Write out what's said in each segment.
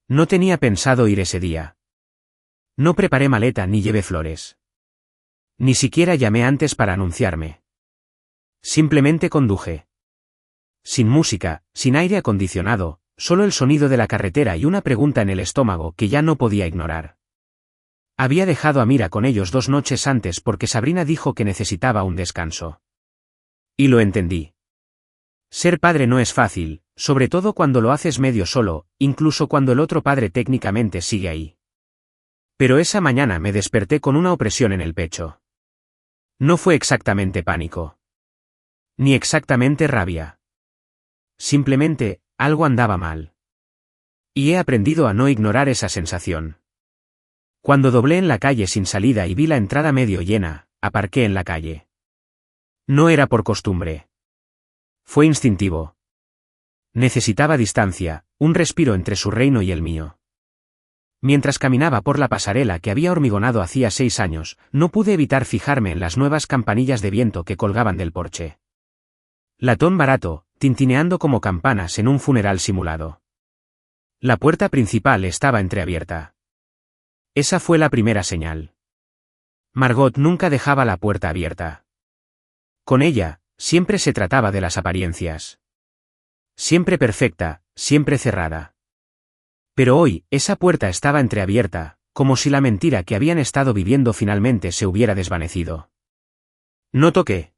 No tenía pensado ir ese día. No preparé maleta ni llevé flores. Ni siquiera llamé antes para anunciarme. Simplemente conduje. Sin música, sin aire acondicionado, solo el sonido de la carretera y una pregunta en el estómago que ya no podía ignorar. Había dejado a Mira con ellos 2 noches antes porque Sabrina dijo que necesitaba un descanso. Y lo entendí. Ser padre no es fácil, sobre todo cuando lo haces medio solo, incluso cuando el otro padre técnicamente sigue ahí. Pero esa mañana me desperté con una opresión en el pecho. No fue exactamente pánico. Ni exactamente rabia. Simplemente, algo andaba mal. Y he aprendido a no ignorar esa sensación. Cuando doblé en la calle sin salida y vi la entrada medio llena, aparqué en la calle. No era por costumbre. Fue instintivo. Necesitaba distancia, un respiro entre su reino y el mío. Mientras caminaba por la pasarela que había hormigonado hacía 6 años, no pude evitar fijarme en las nuevas campanillas de viento que colgaban del porche. Latón barato, tintineando como campanas en un funeral simulado. La puerta principal estaba entreabierta. Esa fue la primera señal. Margot nunca dejaba la puerta abierta. Con ella, siempre se trataba de las apariencias. Siempre perfecta, siempre cerrada. Pero hoy, esa puerta estaba entreabierta, como si la mentira que habían estado viviendo finalmente se hubiera desvanecido. No toqué.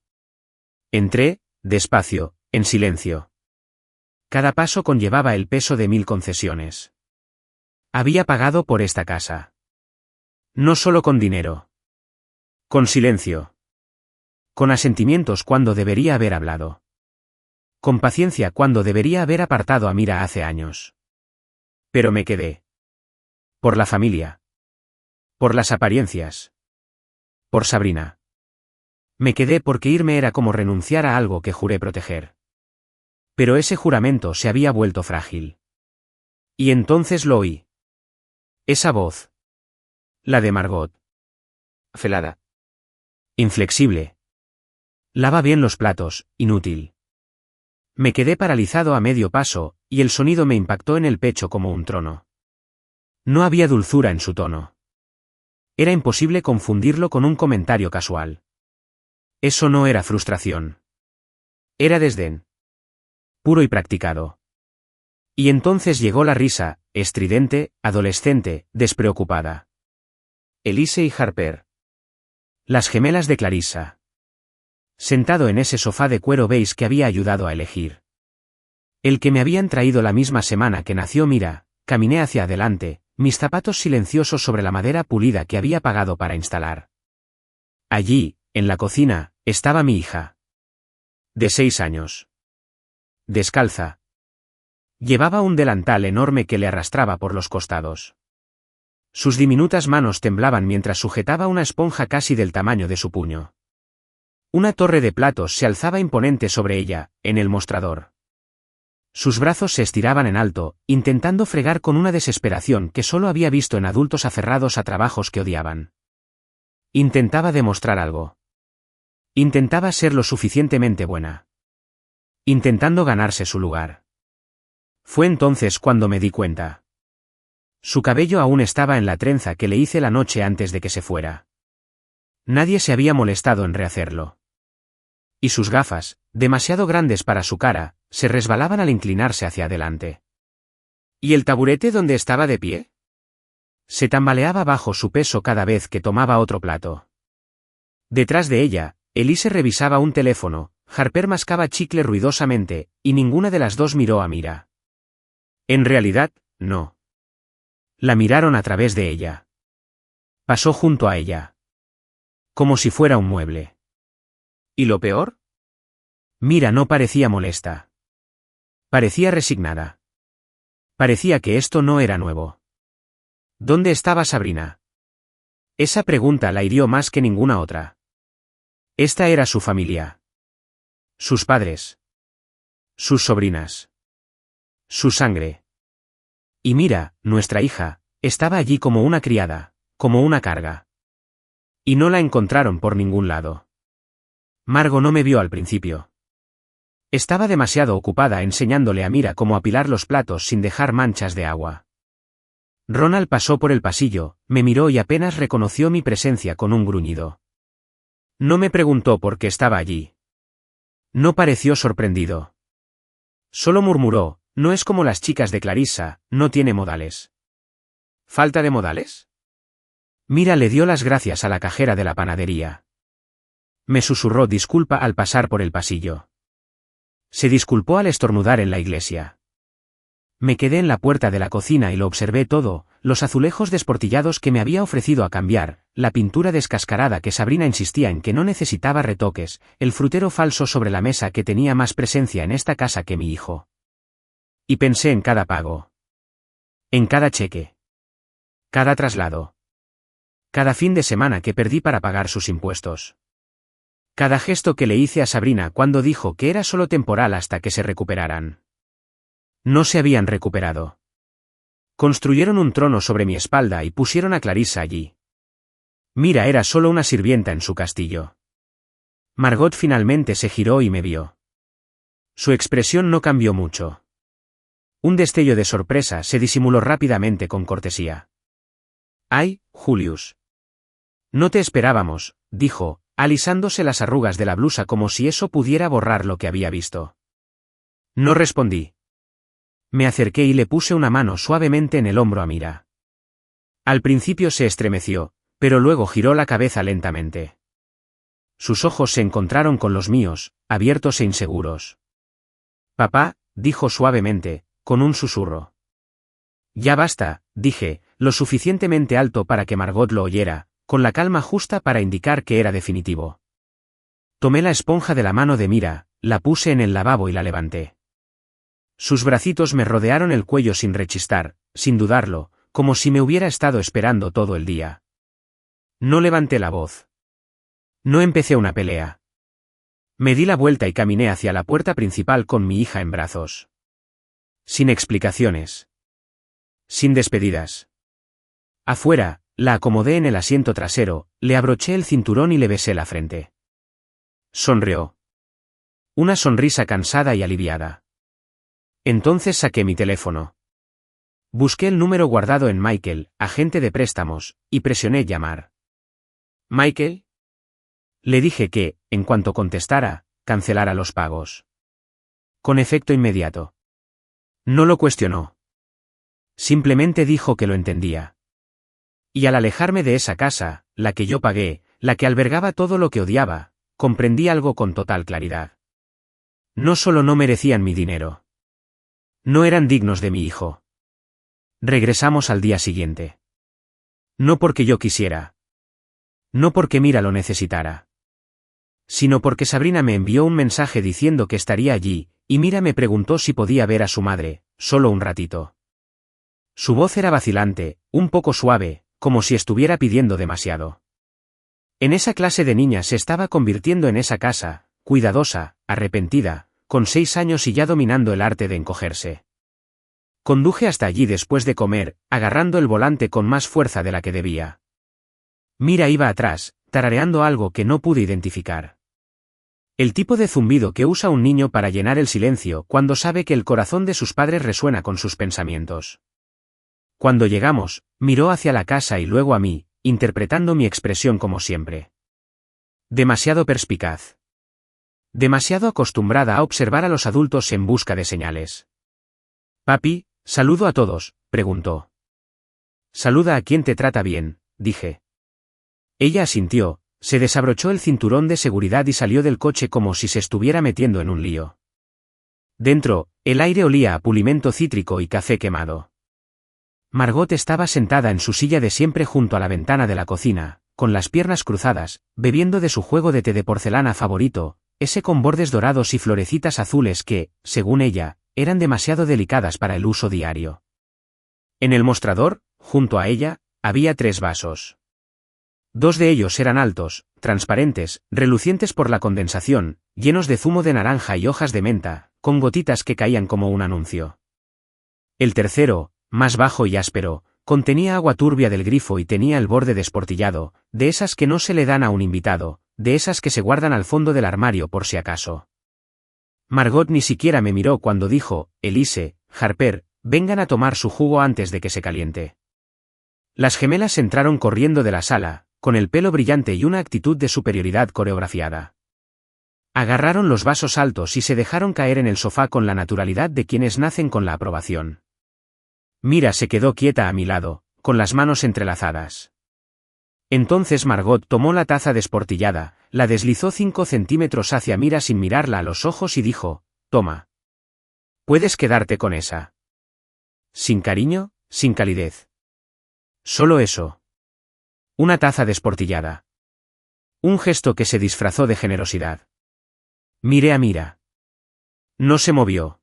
Entré, despacio, en silencio. Cada paso conllevaba el peso de 1000 concesiones. Había pagado por esta casa. No solo con dinero. Con silencio. Con asentimientos cuando debería haber hablado. Con paciencia cuando debería haber apartado a Mira hace años. Pero me quedé. Por la familia. Por las apariencias. Por Sabrina. Me quedé porque irme era como renunciar a algo que juré proteger. Pero ese juramento se había vuelto frágil. Y entonces lo oí. Esa voz. La de Margot. Afelada. Inflexible. Lava bien los platos, inútil. Me quedé paralizado a medio paso, y el sonido me impactó en el pecho como un trono. No había dulzura en su tono. Era imposible confundirlo con un comentario casual. Eso no era frustración. Era desdén. Puro y practicado. Y entonces llegó la risa, estridente, adolescente, despreocupada. Elise y Harper. Las gemelas de Clarissa. Sentado en ese sofá de cuero beige que había ayudado a elegir. El que me habían traído la misma semana que nació Mira, caminé hacia adelante, mis zapatos silenciosos sobre la madera pulida que había pagado para instalar. Allí, en la cocina, estaba mi hija. De 6 años. Descalza. Llevaba un delantal enorme que le arrastraba por los costados. Sus diminutas manos temblaban mientras sujetaba una esponja casi del tamaño de su puño. Una torre de platos se alzaba imponente sobre ella, en el mostrador. Sus brazos se estiraban en alto, intentando fregar con una desesperación que solo había visto en adultos aferrados a trabajos que odiaban. Intentaba demostrar algo. Intentaba ser lo suficientemente buena. Intentando ganarse su lugar. Fue entonces cuando me di cuenta. Su cabello aún estaba en la trenza que le hice la noche antes de que se fuera. Nadie se había molestado en rehacerlo. Y sus gafas, demasiado grandes para su cara, se resbalaban al inclinarse hacia adelante. ¿Y el taburete donde estaba de pie? Se tambaleaba bajo su peso cada vez que tomaba otro plato. Detrás de ella, Elise revisaba un teléfono, Harper mascaba chicle ruidosamente, y ninguna de las dos miró a Mira. En realidad, no. La miraron a través de ella. Pasó junto a ella. Como si fuera un mueble. ¿Y lo peor? Mira no parecía molesta. Parecía resignada. Parecía que esto no era nuevo. ¿Dónde estaba Sabrina? Esa pregunta la hirió más que ninguna otra. Esta era su familia. Sus padres. Sus sobrinas. Su sangre. Y Mira, nuestra hija, estaba allí como una criada, como una carga. Y no la encontraron por ningún lado. Margot no me vio al principio. Estaba demasiado ocupada enseñándole a Mira cómo apilar los platos sin dejar manchas de agua. Ronald pasó por el pasillo, me miró y apenas reconoció mi presencia con un gruñido. No me preguntó por qué estaba allí. No pareció sorprendido. Solo murmuró, no es como las chicas de Clarissa, no tiene modales. ¿Falta de modales? Mira le dio las gracias a la cajera de la panadería. Me susurró disculpa al pasar por el pasillo. Se disculpó al estornudar en la iglesia. Me quedé en la puerta de la cocina y lo observé todo, los azulejos desportillados que me había ofrecido a cambiar, la pintura descascarada que Sabrina insistía en que no necesitaba retoques, el frutero falso sobre la mesa que tenía más presencia en esta casa que mi hijo. Y pensé en cada pago. En cada cheque. Cada traslado. Cada fin de semana que perdí para pagar sus impuestos. Cada gesto que le hice a Sabrina cuando dijo que era solo temporal hasta que se recuperaran. No se habían recuperado. Construyeron un trono sobre mi espalda y pusieron a Clarissa allí. Mira era solo una sirvienta en su castillo. Margot finalmente se giró y me vio. Su expresión no cambió mucho. Un destello de sorpresa se disimuló rápidamente con cortesía. «Ay, Julius. No te esperábamos», dijo, alisándose las arrugas de la blusa como si eso pudiera borrar lo que había visto. No respondí. Me acerqué y le puse una mano suavemente en el hombro a Mira. Al principio se estremeció, pero luego giró la cabeza lentamente. Sus ojos se encontraron con los míos, abiertos e inseguros. «Papá», dijo suavemente, con un susurro. «Ya basta», dije, lo suficientemente alto para que Margot lo oyera, con la calma justa para indicar que era definitivo. Tomé la esponja de la mano de Mira, la puse en el lavabo y la levanté. Sus bracitos me rodearon el cuello sin rechistar, sin dudarlo, como si me hubiera estado esperando todo el día. No levanté la voz. No empecé una pelea. Me di la vuelta y caminé hacia la puerta principal con mi hija en brazos. Sin explicaciones. Sin despedidas. Afuera, la acomodé en el asiento trasero, le abroché el cinturón y le besé la frente. Sonrió. Una sonrisa cansada y aliviada. Entonces saqué mi teléfono. Busqué el número guardado en Michael, agente de préstamos, y presioné llamar. «¿Michael?» Le dije que, en cuanto contestara, cancelara los pagos. Con efecto inmediato. No lo cuestionó. Simplemente dijo que lo entendía. Y al alejarme de esa casa, la que yo pagué, la que albergaba todo lo que odiaba, comprendí algo con total claridad. No solo no merecían mi dinero. No eran dignos de mi hijo. Regresamos al día siguiente. No porque yo quisiera. No porque Mira lo necesitara. Sino porque Sabrina me envió un mensaje diciendo que estaría allí, y Mira me preguntó si podía ver a su madre, solo un ratito. Su voz era vacilante, un poco suave, como si estuviera pidiendo demasiado. En esa clase de niña se estaba convirtiendo en esa casa, cuidadosa, arrepentida, con 6 años y ya dominando el arte de encogerse. Conduje hasta allí después de comer, agarrando el volante con más fuerza de la que debía. Mira iba atrás, tarareando algo que no pude identificar. El tipo de zumbido que usa un niño para llenar el silencio cuando sabe que el corazón de sus padres resuena con sus pensamientos. Cuando llegamos, miró hacia la casa y luego a mí, interpretando mi expresión como siempre. Demasiado perspicaz. Demasiado acostumbrada a observar a los adultos en busca de señales. «Papi, saludo a todos», preguntó. «Saluda a quien te trata bien», dije. Ella asintió, se desabrochó el cinturón de seguridad y salió del coche como si se estuviera metiendo en un lío. Dentro, el aire olía a pulimento cítrico y café quemado. Margot estaba sentada en su silla de siempre junto a la ventana de la cocina, con las piernas cruzadas, bebiendo de su juego de té de porcelana favorito, ese con bordes dorados y florecitas azules que, según ella, eran demasiado delicadas para el uso diario. En el mostrador, junto a ella, había 3 vasos. 2 de ellos eran altos, transparentes, relucientes por la condensación, llenos de zumo de naranja y hojas de menta, con gotitas que caían como un anuncio. El tercero, más bajo y áspero, contenía agua turbia del grifo y tenía el borde desportillado, de esas que no se le dan a un invitado, de esas que se guardan al fondo del armario por si acaso. Margot ni siquiera me miró cuando dijo, Elise, Harper, vengan a tomar su jugo antes de que se caliente. Las gemelas entraron corriendo de la sala, con el pelo brillante y una actitud de superioridad coreografiada. Agarraron los vasos altos y se dejaron caer en el sofá con la naturalidad de quienes nacen con la aprobación. Mira se quedó quieta a mi lado, con las manos entrelazadas. Entonces Margot tomó la taza desportillada, la deslizó 5 centímetros hacia Mira sin mirarla a los ojos y dijo, toma. Puedes quedarte con esa. Sin cariño, sin calidez. Solo eso. Una taza desportillada. Un gesto que se disfrazó de generosidad. Miré a Mira. No se movió.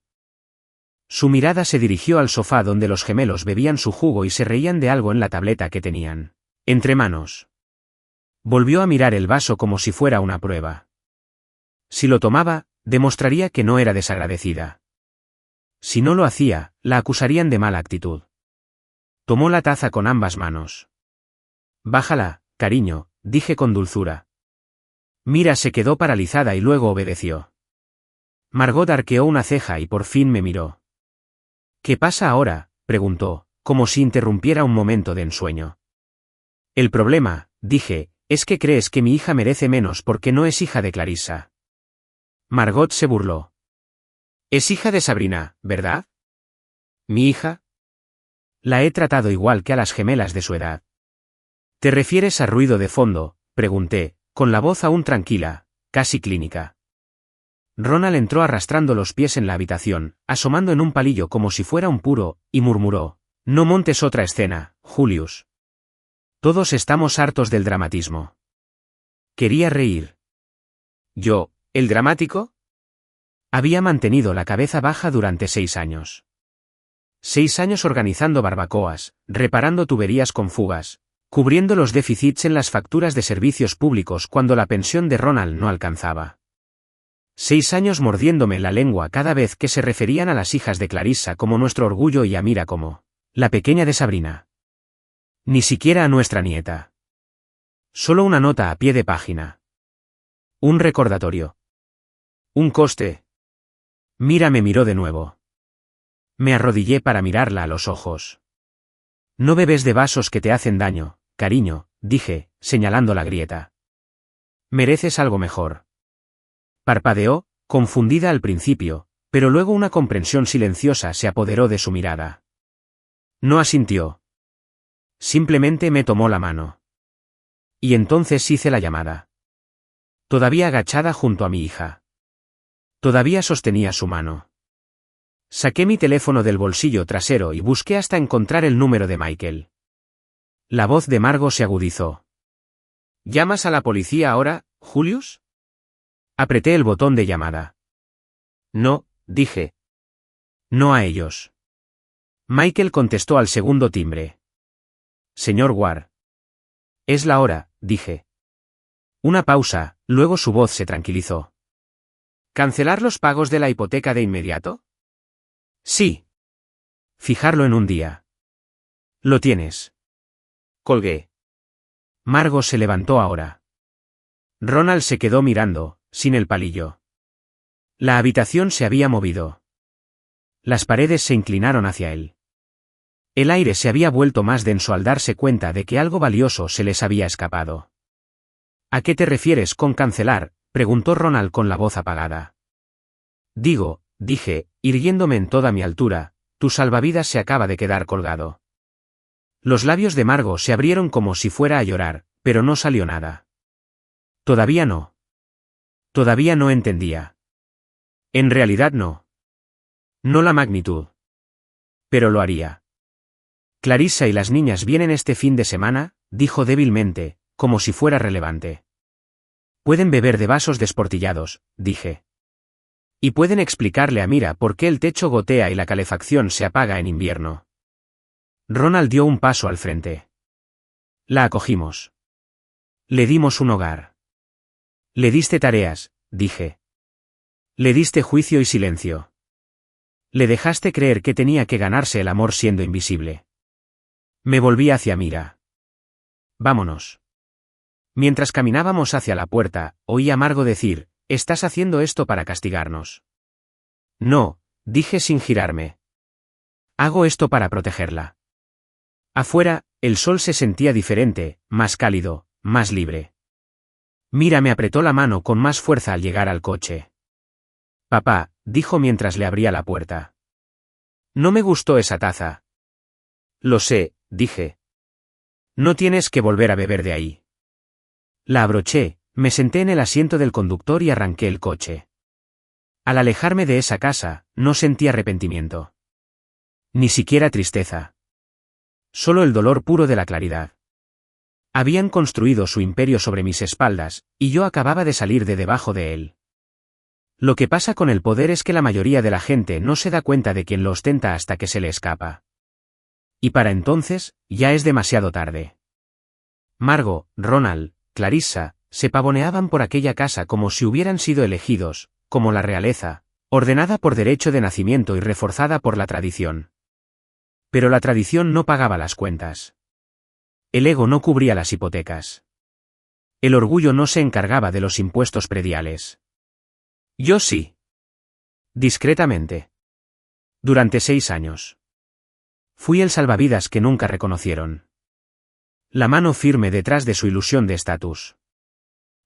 Su mirada se dirigió al sofá donde los gemelos bebían su jugo y se reían de algo en la tableta que tenían entre manos. Volvió a mirar el vaso como si fuera una prueba. Si lo tomaba, demostraría que no era desagradecida. Si no lo hacía, la acusarían de mala actitud. Tomó la taza con ambas manos. Bájala, cariño, dije con dulzura. Mira se quedó paralizada y luego obedeció. Margot arqueó una ceja y por fin me miró. ¿Qué pasa ahora?, preguntó, como si interrumpiera un momento de ensueño. El problema, dije, es que crees que mi hija merece menos porque no es hija de Clarissa. Margot se burló. Es hija de Sabrina, ¿verdad? ¿Mi hija? La he tratado igual que a las gemelas de su edad. ¿Te refieres a ruido de fondo?, pregunté, con la voz aún tranquila, casi clínica. Ronald entró arrastrando los pies en la habitación, asomando en un palillo como si fuera un puro, y murmuró, no montes otra escena, Julius. Todos estamos hartos del dramatismo. Quería reír. ¿Yo, el dramático? Había mantenido la cabeza baja durante 6 años. 6 años organizando barbacoas, reparando tuberías con fugas, cubriendo los déficits en las facturas de servicios públicos cuando la pensión de Ronald no alcanzaba. 6 años mordiéndome la lengua cada vez que se referían a las hijas de Clarissa como nuestro orgullo y a Mira como la pequeña de Sabrina. Ni siquiera a nuestra nieta. Solo una nota a pie de página. Un recordatorio. Un coste. Mira me miró de nuevo. Me arrodillé para mirarla a los ojos. No bebes de vasos que te hacen daño, cariño, dije, señalando la grieta. Mereces algo mejor. Parpadeó, confundida al principio, pero luego una comprensión silenciosa se apoderó de su mirada. No asintió. Simplemente me tomó la mano. Y entonces hice la llamada. Todavía agachada junto a mi hija. Todavía sostenía su mano. Saqué mi teléfono del bolsillo trasero y busqué hasta encontrar el número de Michael. La voz de Margot se agudizó. ¿Llamas a la policía ahora, Julius? Apreté el botón de llamada. No, dije. No a ellos. Michael contestó al segundo timbre. Señor Ward. Es la hora, dije. Una pausa, luego su voz se tranquilizó. ¿Cancelar los pagos de la hipoteca de inmediato? Sí. Fijarlo en un día. Lo tienes. Colgué. Margot se levantó ahora. Ronald se quedó mirando, sin el palillo. La habitación se había movido. Las paredes se inclinaron hacia él. El aire se había vuelto más denso al darse cuenta de que algo valioso se les había escapado. ¿A qué te refieres con cancelar?, preguntó Ronald con la voz apagada. Digo, dije, irguiéndome en toda mi altura, tu salvavidas se acaba de quedar colgado. Los labios de Margot se abrieron como si fuera a llorar, pero no salió nada. Todavía no. Todavía no entendía. En realidad no. No la magnitud. Pero lo haría. Clarissa y las niñas vienen este fin de semana, dijo débilmente, como si fuera relevante. Pueden beber de vasos desportillados, dije. Y pueden explicarle a Mira por qué el techo gotea y la calefacción se apaga en invierno. Ronald dio un paso al frente. La acogimos. Le dimos un hogar. Le diste tareas, dije. Le diste juicio y silencio. Le dejaste creer que tenía que ganarse el amor siendo invisible. Me volví hacia Mira. Vámonos. Mientras caminábamos hacia la puerta, oí a Margot decir, «Estás haciendo esto para castigarnos». No, dije sin girarme. Hago esto para protegerla. Afuera, El sol se sentía diferente, más cálido, más libre. Mira me apretó la mano con más fuerza al llegar al coche. Papá, dijo mientras le abría la puerta. No me gustó esa taza. Lo sé, dije. No tienes que volver a beber de ahí. La abroché, me senté en el asiento del conductor y arranqué el coche. Al alejarme de esa casa, no sentí arrepentimiento. Ni siquiera tristeza. Solo el dolor puro de la claridad. Habían construido su imperio sobre mis espaldas, y yo acababa de salir de debajo de él. Lo que pasa con el poder es que la mayoría de la gente no se da cuenta de quien lo ostenta hasta que se le escapa. Y para entonces, ya es demasiado tarde. Margot, Ronald, Clarissa, se pavoneaban por aquella casa como si hubieran sido elegidos, como la realeza, ordenada por derecho de nacimiento y reforzada por la tradición. Pero la tradición no pagaba las cuentas. El ego no cubría las hipotecas. El orgullo no se encargaba de los impuestos prediales. Yo sí. Discretamente. Durante 6 años. Fui el salvavidas que nunca reconocieron. La mano firme detrás de su ilusión de estatus.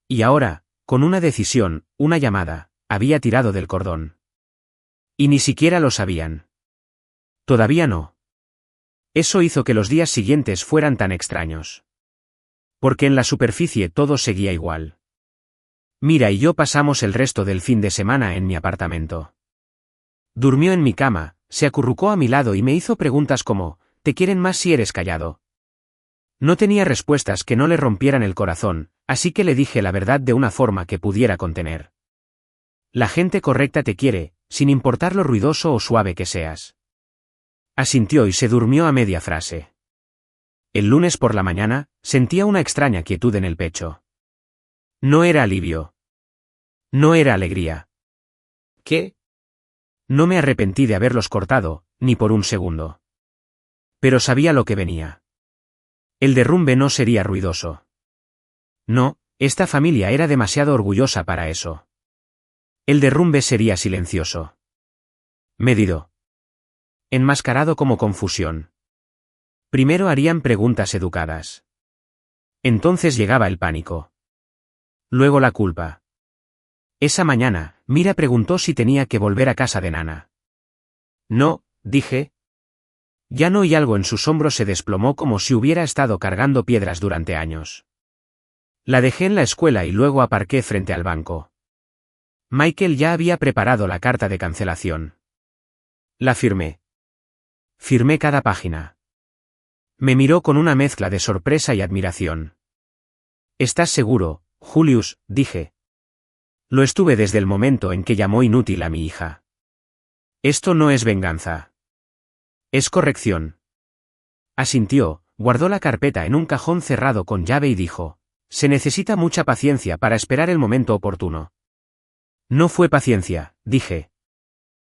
Y ahora, con una decisión, una llamada, había tirado del cordón. Y ni siquiera lo sabían. Todavía no. Eso hizo que los días siguientes fueran tan extraños. Porque en la superficie todo seguía igual. Mira y yo pasamos el resto del fin de semana en mi apartamento. Durmió en mi cama, se acurrucó a mi lado y me hizo preguntas como, ¿te quieren más si eres callado? No tenía respuestas que no le rompieran el corazón, así que le dije la verdad de una forma que pudiera contener. La gente correcta te quiere, sin importar lo ruidoso o suave que seas. Asintió y se durmió a media frase. El lunes por la mañana, sentía una extraña quietud en el pecho. No era alivio. No era alegría. ¿Qué? No me arrepentí de haberlos cortado, ni por un segundo. Pero sabía lo que venía. El derrumbe no sería ruidoso. No, esta familia era demasiado orgullosa para eso. El derrumbe sería silencioso. Medido. Enmascarado como confusión. Primero harían preguntas educadas. Entonces llegaba el pánico. Luego la culpa. Esa mañana, Mira preguntó si tenía que volver a casa de Nana. No, dije. Ya no, y algo en sus hombros se desplomó como si hubiera estado cargando piedras durante años. La dejé en la escuela y luego aparqué frente al banco. Michael ya había preparado la carta de cancelación. La firmé. Firmé cada página. Me miró con una mezcla de sorpresa y admiración. ¿Estás seguro, Julius?, dije. Lo estuve desde el momento en que llamó inútil a mi hija. Esto no es venganza. Es corrección. Asintió, guardó la carpeta en un cajón cerrado con llave y dijo, se necesita mucha paciencia para esperar el momento oportuno. No fue paciencia, dije.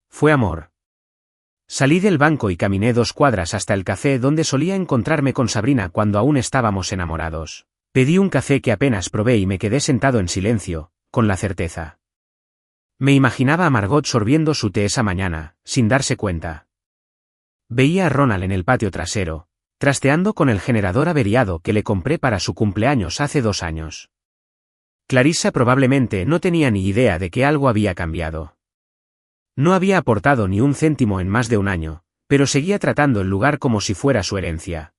Fue amor. Salí del banco y caminé 2 cuadras hasta el café donde solía encontrarme con Sabrina cuando aún estábamos enamorados. Pedí un café que apenas probé y me quedé sentado en silencio, con la certeza. Me imaginaba a Margot sorbiendo su té esa mañana, sin darse cuenta. Veía a Ronald en el patio trasero, trasteando con el generador averiado que le compré para su cumpleaños hace 2 años. Clarissa probablemente no tenía ni idea de que algo había cambiado. No había aportado ni un céntimo en más de 1 año, pero seguía tratando el lugar como si fuera su herencia.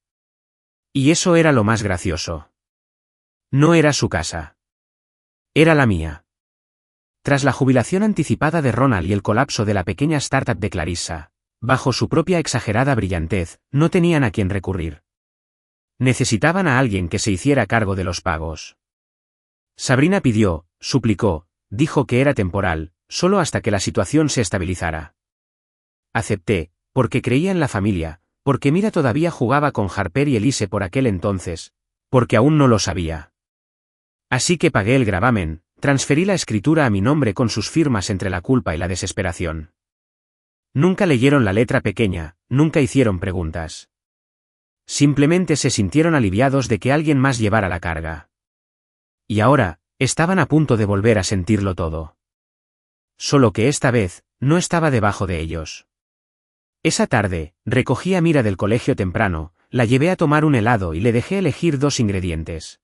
Y eso era lo más gracioso. No era su casa. Era la mía. Tras la jubilación anticipada de Ronald y el colapso de la pequeña startup de Clarissa, bajo su propia exagerada brillantez, no tenían a quién recurrir. Necesitaban a alguien que se hiciera cargo de los pagos. Sabrina pidió, suplicó, dijo que era temporal, solo hasta que la situación se estabilizara. Acepté, porque creía en la familia, porque Mira todavía jugaba con Harper y Elise por aquel entonces, porque aún no lo sabía. Así que pagué el gravamen, transferí la escritura a mi nombre con sus firmas entre la culpa y la desesperación. Nunca leyeron la letra pequeña, nunca hicieron preguntas. Simplemente se sintieron aliviados de que alguien más llevara la carga. Y ahora, estaban a punto de volver a sentirlo todo. Solo que esta vez, no estaba debajo de ellos. Esa tarde, recogí a Mira del colegio temprano, La llevé a tomar un helado y le dejé elegir 2 ingredientes.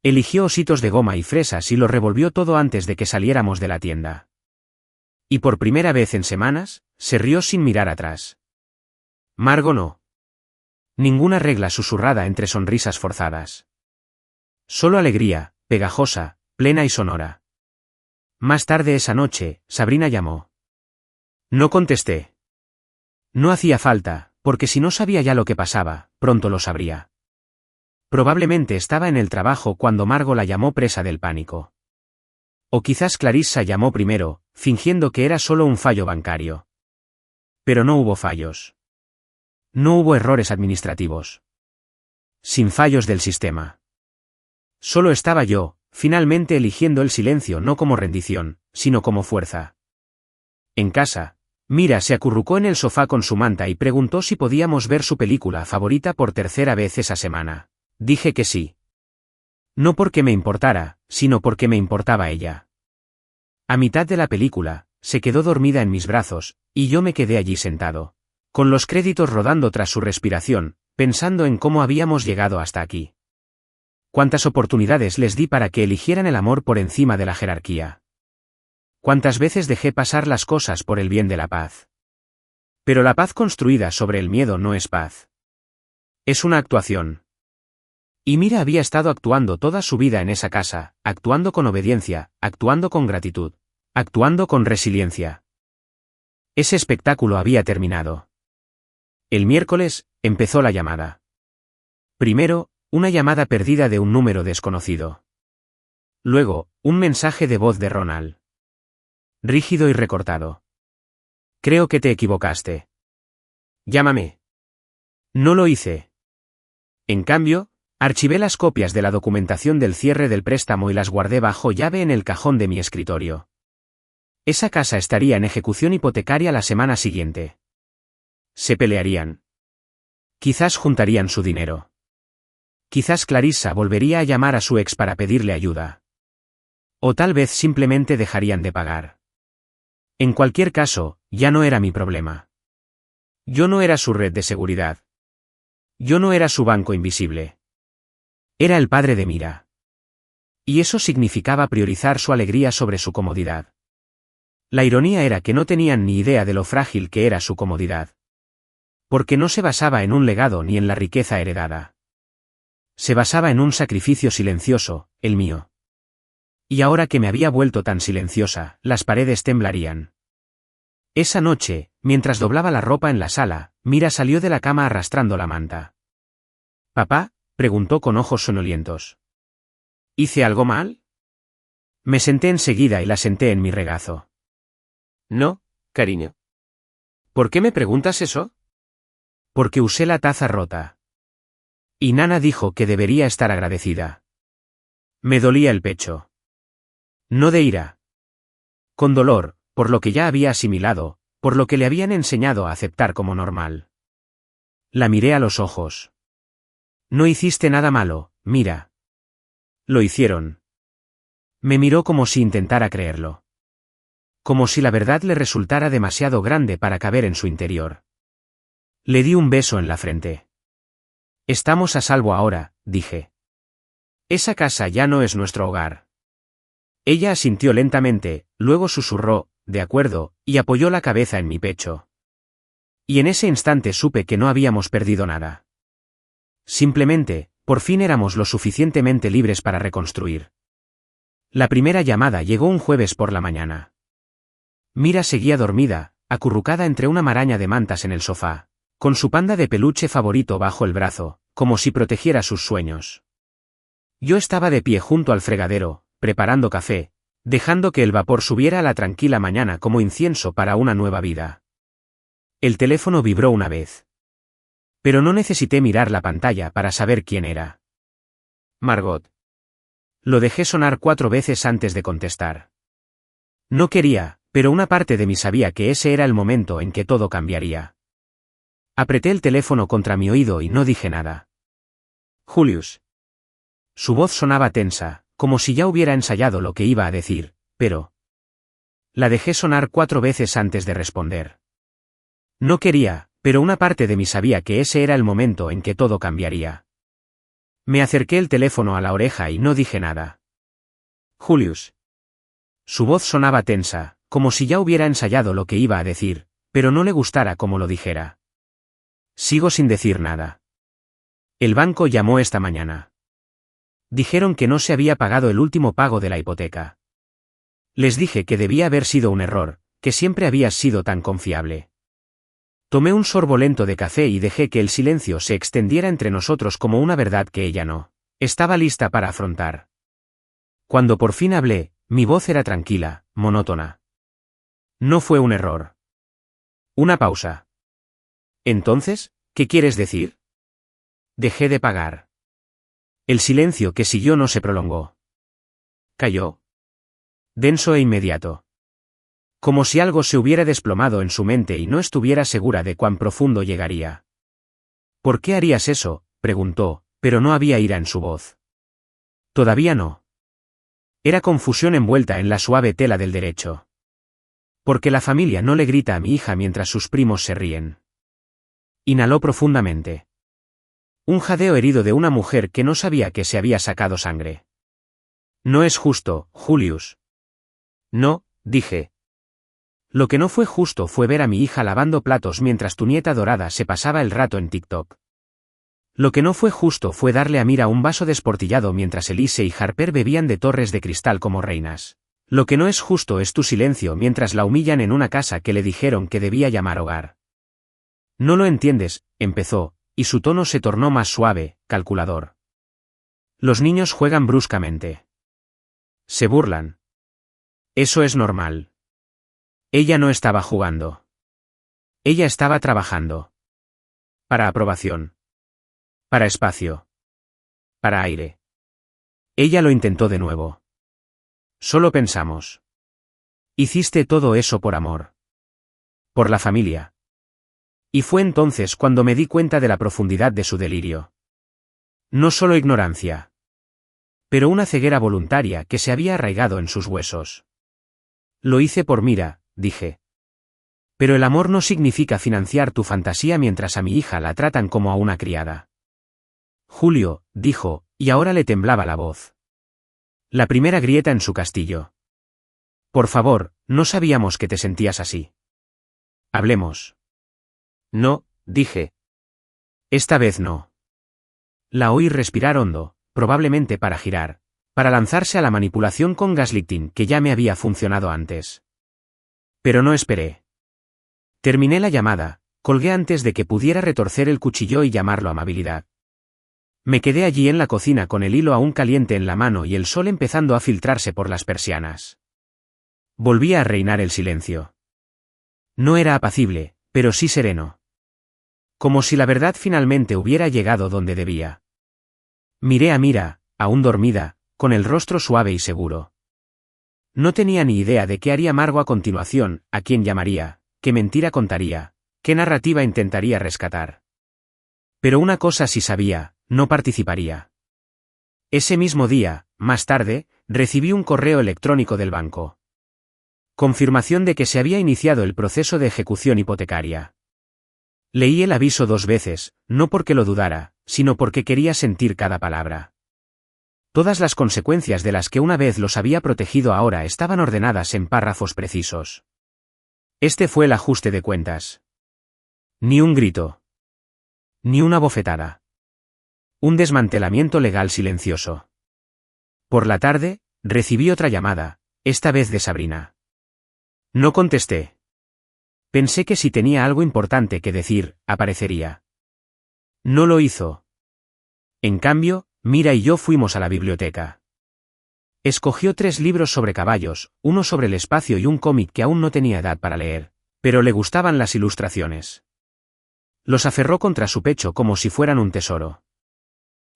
Eligió ositos de goma y fresas y lo revolvió todo antes de que saliéramos de la tienda. Y por primera vez en semanas, se rió sin mirar atrás. Margo no. Ninguna regla susurrada entre sonrisas forzadas. Solo alegría, pegajosa, plena y sonora. Más tarde esa noche, Sabrina llamó. No contesté. No hacía falta, porque si no sabía ya lo que pasaba, pronto lo sabría. Probablemente estaba en el trabajo cuando Margo la llamó presa del pánico. O quizás Clarissa llamó primero, fingiendo que era solo un fallo bancario. Pero no hubo fallos. No hubo errores administrativos. Sin fallos del sistema. Solo estaba yo, finalmente eligiendo el silencio no como rendición, sino como fuerza. En casa, Mira se acurrucó en el sofá con su manta y preguntó si podíamos ver su película favorita por tercera vez esa semana. Dije que sí. No porque me importara, sino porque me importaba ella. A mitad de la película, se quedó dormida en mis brazos, y yo me quedé allí sentado, con los créditos rodando tras su respiración, pensando en cómo habíamos llegado hasta aquí. Cuántas oportunidades les di para que eligieran el amor por encima de la jerarquía. Cuántas veces dejé pasar las cosas por el bien de la paz. Pero la paz construida sobre el miedo no es paz. Es una actuación. Y Mira había estado actuando toda su vida en esa casa, actuando con obediencia, actuando con gratitud, actuando con resiliencia. Ese espectáculo había terminado. El miércoles, empezó la llamada. Primero, una llamada perdida de un número desconocido. Luego, un mensaje de voz de Ronald. Rígido y recortado. Creo que te equivocaste. Llámame. No lo hice. En cambio, archivé las copias de la documentación del cierre del préstamo y las guardé bajo llave en el cajón de mi escritorio. Esa casa estaría en ejecución hipotecaria la semana siguiente. Se pelearían. Quizás juntarían su dinero. Quizás Clarissa volvería a llamar a su ex para pedirle ayuda. O tal vez simplemente dejarían de pagar. En cualquier caso, ya no era mi problema. Yo no era su red de seguridad. Yo no era su banco invisible. Era el padre de Mira. Y eso significaba priorizar su alegría sobre su comodidad. La ironía era que no tenían ni idea de lo frágil que era su comodidad. Porque no se basaba en un legado ni en la riqueza heredada. Se basaba en un sacrificio silencioso, el mío. Y ahora que me había vuelto tan silenciosa, las paredes temblarían. Esa noche, mientras doblaba la ropa en la sala, Mira salió de la cama arrastrando la manta. «¿Papá?», preguntó con ojos sonolientos. «¿Hice algo mal?». Me senté enseguida y la senté en mi regazo. «No, cariño». «¿Por qué me preguntas eso?». «Porque usé la taza rota». Y Nana dijo que debería estar agradecida. Me dolía el pecho. No de ira. Con dolor, por lo que ya había asimilado, por lo que le habían enseñado a aceptar como normal. La miré a los ojos. No hiciste nada malo, Mira. Lo hicieron. Me miró como si intentara creerlo. Como si la verdad le resultara demasiado grande para caber en su interior. Le di un beso en la frente. Estamos a salvo ahora, dije. Esa casa ya no es nuestro hogar. Ella asintió lentamente, luego susurró, de acuerdo, y apoyó la cabeza en mi pecho. Y en ese instante supe que no habíamos perdido nada. Simplemente, por fin éramos lo suficientemente libres para reconstruir. La primera llamada llegó un jueves por la mañana. Mira seguía dormida, acurrucada entre una maraña de mantas en el sofá, con su panda de peluche favorito bajo el brazo, como si protegiera sus sueños. Yo estaba de pie junto al fregadero, preparando café, dejando que el vapor subiera a la tranquila mañana como incienso para una nueva vida. El teléfono vibró una vez. Pero no necesité mirar la pantalla para saber quién era. Margot. Lo dejé sonar 4 veces antes de contestar. No quería, pero una parte de mí sabía que ese era el momento en que todo cambiaría. Apreté el teléfono contra mi oído y no dije nada. Julius. Su voz sonaba tensa, como si ya hubiera ensayado lo que iba a decir, pero... La dejé sonar 4 veces antes de responder. No quería, Pero una parte de mí sabía que ese era el momento en que todo cambiaría. Me acerqué el teléfono a la oreja y no dije nada. Julius. Su voz sonaba tensa, como si ya hubiera ensayado lo que iba a decir, pero no le gustara cómo lo dijera. Sigo sin decir nada. El banco llamó esta mañana. Dijeron que no se había pagado el último pago de la hipoteca. Les dije que debía haber sido un error, que siempre habías sido tan confiable. Tomé un sorbo lento de café y dejé que el silencio se extendiera entre nosotros como una verdad que ella no estaba lista para afrontar. Cuando por fin hablé, mi voz era tranquila, monótona. No fue un error. Una pausa. Entonces, ¿qué quieres decir? Dejé de pagar. El silencio que siguió no se prolongó. Cayó. Denso e inmediato. Como si algo se hubiera desplomado en su mente y no estuviera segura de cuán profundo llegaría. ¿Por qué harías eso?, preguntó, pero no había ira en su voz. Todavía no. Era confusión envuelta en la suave tela del derecho. Porque la familia no le grita a mi hija mientras sus primos se ríen. Inhaló profundamente. Un jadeo herido de una mujer que no sabía que se había sacado sangre. No es justo, Julius. No, dije. Lo que no fue justo fue ver a mi hija lavando platos mientras tu nieta dorada se pasaba el rato en TikTok. Lo que no fue justo fue darle a Mira un vaso desportillado mientras Elise y Harper bebían de torres de cristal como reinas. Lo que no es justo es tu silencio mientras la humillan en una casa que le dijeron que debía llamar hogar. No lo entiendes, empezó, y su tono se tornó más suave, calculador. Los niños juegan bruscamente. Se burlan. Eso es normal. Ella no estaba jugando. Ella estaba trabajando. Para aprobación. Para espacio. Para aire. Ella lo intentó de nuevo. Solo pensamos. Hiciste todo eso por amor. Por la familia. Y fue entonces cuando me di cuenta de la profundidad de su delirio. No solo ignorancia. Pero una ceguera voluntaria que se había arraigado en sus huesos. Lo hice por Mira, dije. Pero el amor no significa financiar tu fantasía mientras a mi hija la tratan como a una criada. Julio, dijo, y ahora le temblaba la voz. La primera grieta en su castillo. Por favor, no sabíamos que te sentías así. Hablemos. No, dije. Esta vez no. La oí respirar hondo, probablemente para girar, para lanzarse a la manipulación con gaslighting que ya me había funcionado antes. Pero no esperé. Terminé la llamada, colgué antes de que pudiera retorcer el cuchillo y llamarlo amabilidad. Me quedé allí en la cocina con el hilo aún caliente en la mano y el sol empezando a filtrarse por las persianas. Volvía a reinar el silencio. No era apacible, pero sí sereno. Como si la verdad finalmente hubiera llegado donde debía. Miré a Mira, aún dormida, con el rostro suave y seguro. No tenía ni idea de qué haría Margo a continuación, a quién llamaría, qué mentira contaría, qué narrativa intentaría rescatar. Pero una cosa sí sabía, no participaría. Ese mismo día, más tarde, recibí un correo electrónico del banco. Confirmación de que se había iniciado el proceso de ejecución hipotecaria. Leí el aviso 2 veces, no porque lo dudara, sino porque quería sentir cada palabra. Todas las consecuencias de las que una vez los había protegido ahora estaban ordenadas en párrafos precisos. Este fue el ajuste de cuentas. Ni un grito. Ni una bofetada. Un desmantelamiento legal silencioso. Por la tarde, recibí otra llamada, esta vez de Sabrina. No contesté. Pensé que si tenía algo importante que decir, aparecería. No lo hizo. En cambio, Mira y yo fuimos a la biblioteca. Escogió 3 libros sobre caballos, uno sobre el espacio y un cómic que aún no tenía edad para leer, pero le gustaban las ilustraciones. Los aferró contra su pecho como si fueran un tesoro.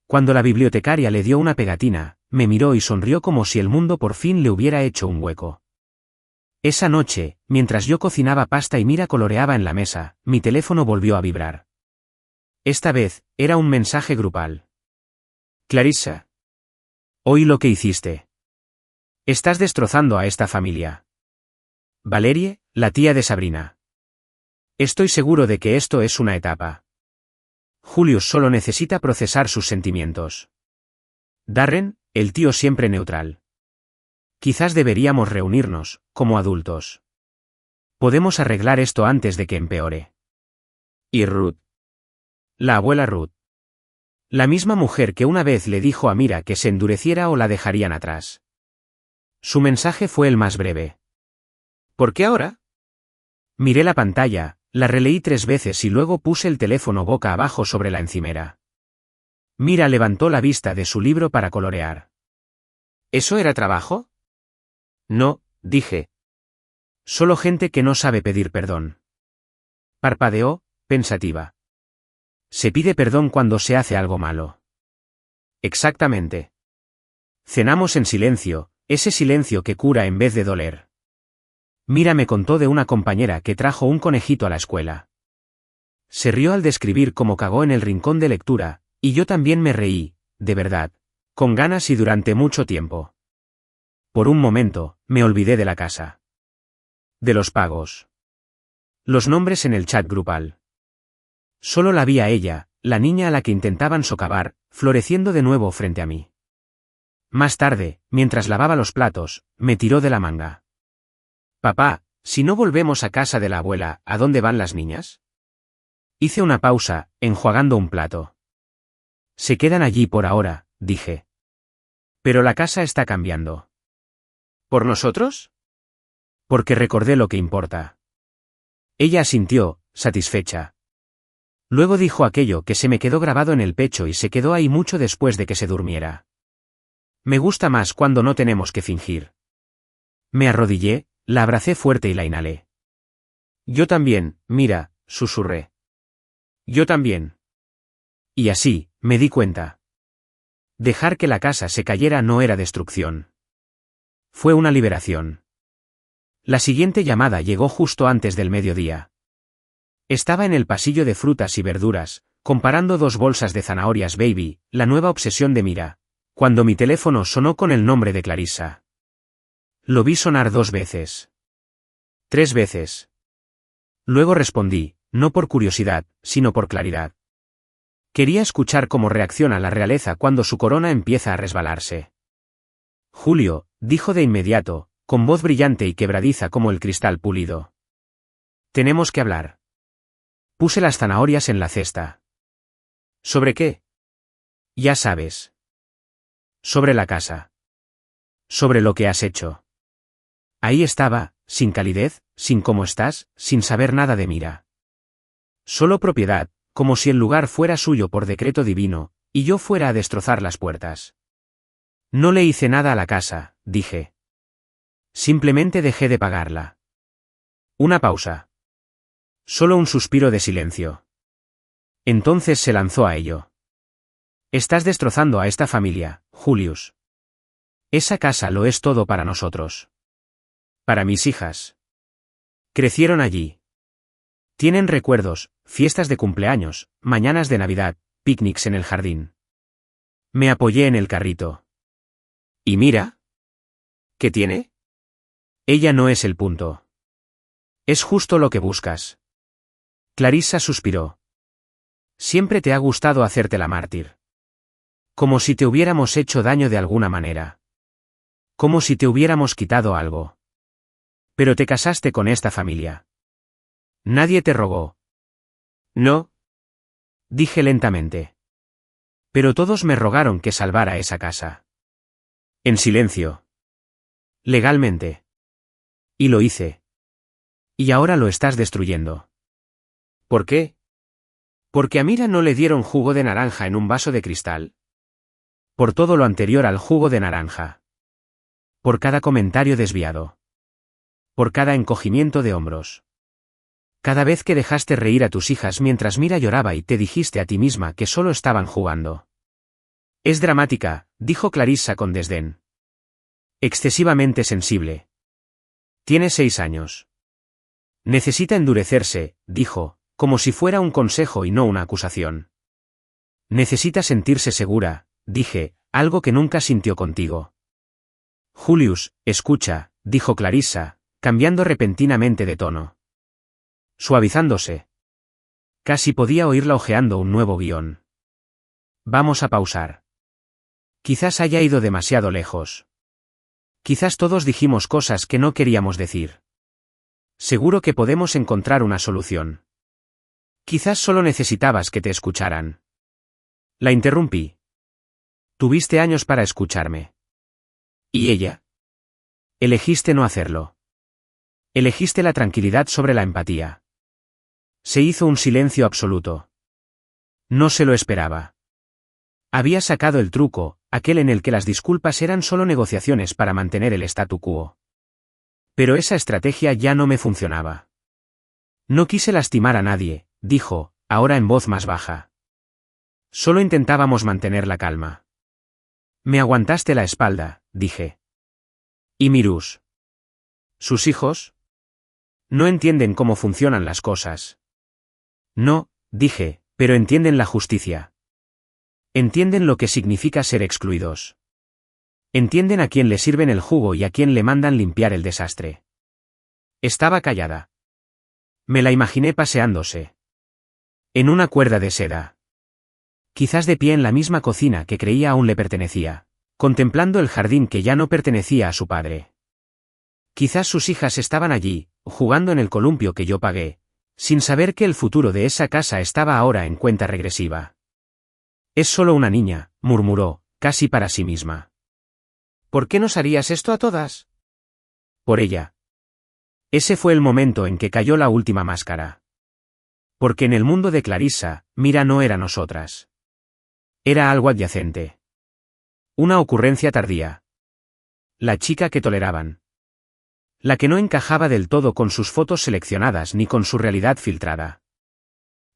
Cuando la bibliotecaria le dio una pegatina, me miró y sonrió como si el mundo por fin le hubiera hecho un hueco. Esa noche, mientras yo cocinaba pasta y Mira coloreaba en la mesa, mi teléfono volvió a vibrar. Esta vez, era un mensaje grupal. Clarissa. Oí lo que hiciste. Estás destrozando a esta familia. Valerie, la tía de Sabrina. Estoy seguro de que esto es una etapa. Julius solo necesita procesar sus sentimientos. Darren, el tío siempre neutral. Quizás deberíamos reunirnos, como adultos. Podemos arreglar esto antes de que empeore. ¿Y Ruth? La abuela Ruth. La misma mujer que una vez le dijo a Mira que se endureciera o la dejarían atrás. Su mensaje fue el más breve. ¿Por qué ahora? Miré la pantalla, la releí 3 veces y luego puse el teléfono boca abajo sobre la encimera. Mira levantó la vista de su libro para colorear. ¿Eso era trabajo? No, dije. Solo gente que no sabe pedir perdón. Parpadeó, pensativa. Se pide perdón cuando se hace algo malo. Exactamente. Cenamos en silencio, ese silencio que cura en vez de doler. Mira me contó de una compañera que trajo un conejito a la escuela. Se rió al describir cómo cagó en el rincón de lectura, y yo también me reí, de verdad, con ganas y durante mucho tiempo. Por un momento, me olvidé de la casa. De los pagos. Los nombres en el chat grupal. Solo la vi a ella, la niña a la que intentaban socavar, floreciendo de nuevo frente a mí. Más tarde, mientras lavaba los platos, me tiró de la manga. Papá, si no volvemos a casa de la abuela, ¿a dónde van las niñas? Hice una pausa, enjuagando un plato. Se quedan allí por ahora, dije. Pero la casa está cambiando. ¿Por nosotros? Porque recordé lo que importa. Ella asintió, satisfecha. Luego dijo aquello que se me quedó grabado en el pecho y se quedó ahí mucho después de que se durmiera. Me gusta más cuando no tenemos que fingir. Me arrodillé, la abracé fuerte y la inhalé. Yo también, Mira, susurré. Yo también. Y así, me di cuenta. Dejar que la casa se cayera no era destrucción. Fue una liberación. La siguiente llamada llegó justo antes del mediodía. Estaba en el pasillo de frutas y verduras, comparando 2 bolsas de zanahorias baby, la nueva obsesión de Mira, cuando mi teléfono sonó con el nombre de Clarissa. Lo vi sonar 2 veces. 3 veces. Luego respondí, no por curiosidad, sino por claridad. Quería escuchar cómo reacciona la realeza cuando su corona empieza a resbalarse. Julio, dijo de inmediato, con voz brillante y quebradiza como el cristal pulido. Tenemos que hablar. Puse las zanahorias en la cesta. ¿Sobre qué? Ya sabes. Sobre la casa. Sobre lo que has hecho. Ahí estaba, sin calidez, sin cómo estás, sin saber nada de Mira. Solo propiedad, como si el lugar fuera suyo por decreto divino, y yo fuera a destrozar las puertas. No le hice nada a la casa, dije. Simplemente dejé de pagarla. Una pausa. Solo un suspiro de silencio. Entonces se lanzó a ello. Estás destrozando a esta familia, Julius. Esa casa lo es todo para nosotros. Para mis hijas. Crecieron allí. Tienen recuerdos, fiestas de cumpleaños, mañanas de Navidad, picnics en el jardín. Me apoyé en el carrito. ¿Y Mira? ¿Qué tiene? Ella no es el punto. Es justo lo que buscas. Clarissa suspiró. Siempre te ha gustado hacerte la mártir. Como si te hubiéramos hecho daño de alguna manera. Como si te hubiéramos quitado algo. Pero te casaste con esta familia. Nadie te rogó. No. Dije lentamente. Pero todos me rogaron que salvara esa casa. En silencio. Legalmente. Y lo hice. Y ahora lo estás destruyendo. ¿Por qué? ¿Porque a Mira no le dieron jugo de naranja en un vaso de cristal? Por todo lo anterior al jugo de naranja. Por cada comentario desviado. Por cada encogimiento de hombros. Cada vez que dejaste reír a tus hijas mientras Mira lloraba y te dijiste a ti misma que solo estaban jugando. Es dramática, dijo Clarissa con desdén. Excesivamente sensible. Tiene 6 años. Necesita endurecerse, dijo, como si fuera un consejo y no una acusación. Necesita sentirse segura, dije, algo que nunca sintió contigo. Julius, escucha, dijo Clarissa, cambiando repentinamente de tono. suavizándose. Casi podía oírla hojeando un nuevo guión. Vamos a pausar. Quizás haya ido demasiado lejos. Quizás todos dijimos cosas que no queríamos decir. Seguro que podemos encontrar una solución. Quizás solo necesitabas que te escucharan. La interrumpí. Tuviste años para escucharme. ¿Y ella? Elegiste no hacerlo. Elegiste la tranquilidad sobre la empatía. Se hizo un silencio absoluto. No se lo esperaba. Había sacado el truco, aquel en el que las disculpas eran solo negociaciones para mantener el statu quo. Pero esa estrategia ya no me funcionaba. No quise lastimar a nadie, dijo, ahora en voz más baja. Solo intentábamos mantener la calma. Me aguantaste la espalda, dije. ¿Y Mirus? ¿Sus hijos? No entienden cómo funcionan las cosas. No, dije, pero entienden la justicia. Entienden lo que significa ser excluidos. Entienden a quién le sirven el jugo y a quién le mandan limpiar el desastre. Estaba callada. Me la imaginé paseándose. En una cuerda de seda. Quizás de pie en la misma cocina que creía aún le pertenecía, contemplando el jardín que ya no pertenecía a su padre. Quizás sus hijas estaban allí, jugando en el columpio que yo pagué, sin saber que el futuro de esa casa estaba ahora en cuenta regresiva. Es solo una niña, murmuró, casi para sí misma. ¿Por qué nos harías esto a todas? Por ella. Ese fue el momento en que cayó la última máscara. Porque en el mundo de Clarissa, Mira no era nosotras. Era algo adyacente. Una ocurrencia tardía. La chica que toleraban. La que no encajaba del todo con sus fotos seleccionadas ni con su realidad filtrada.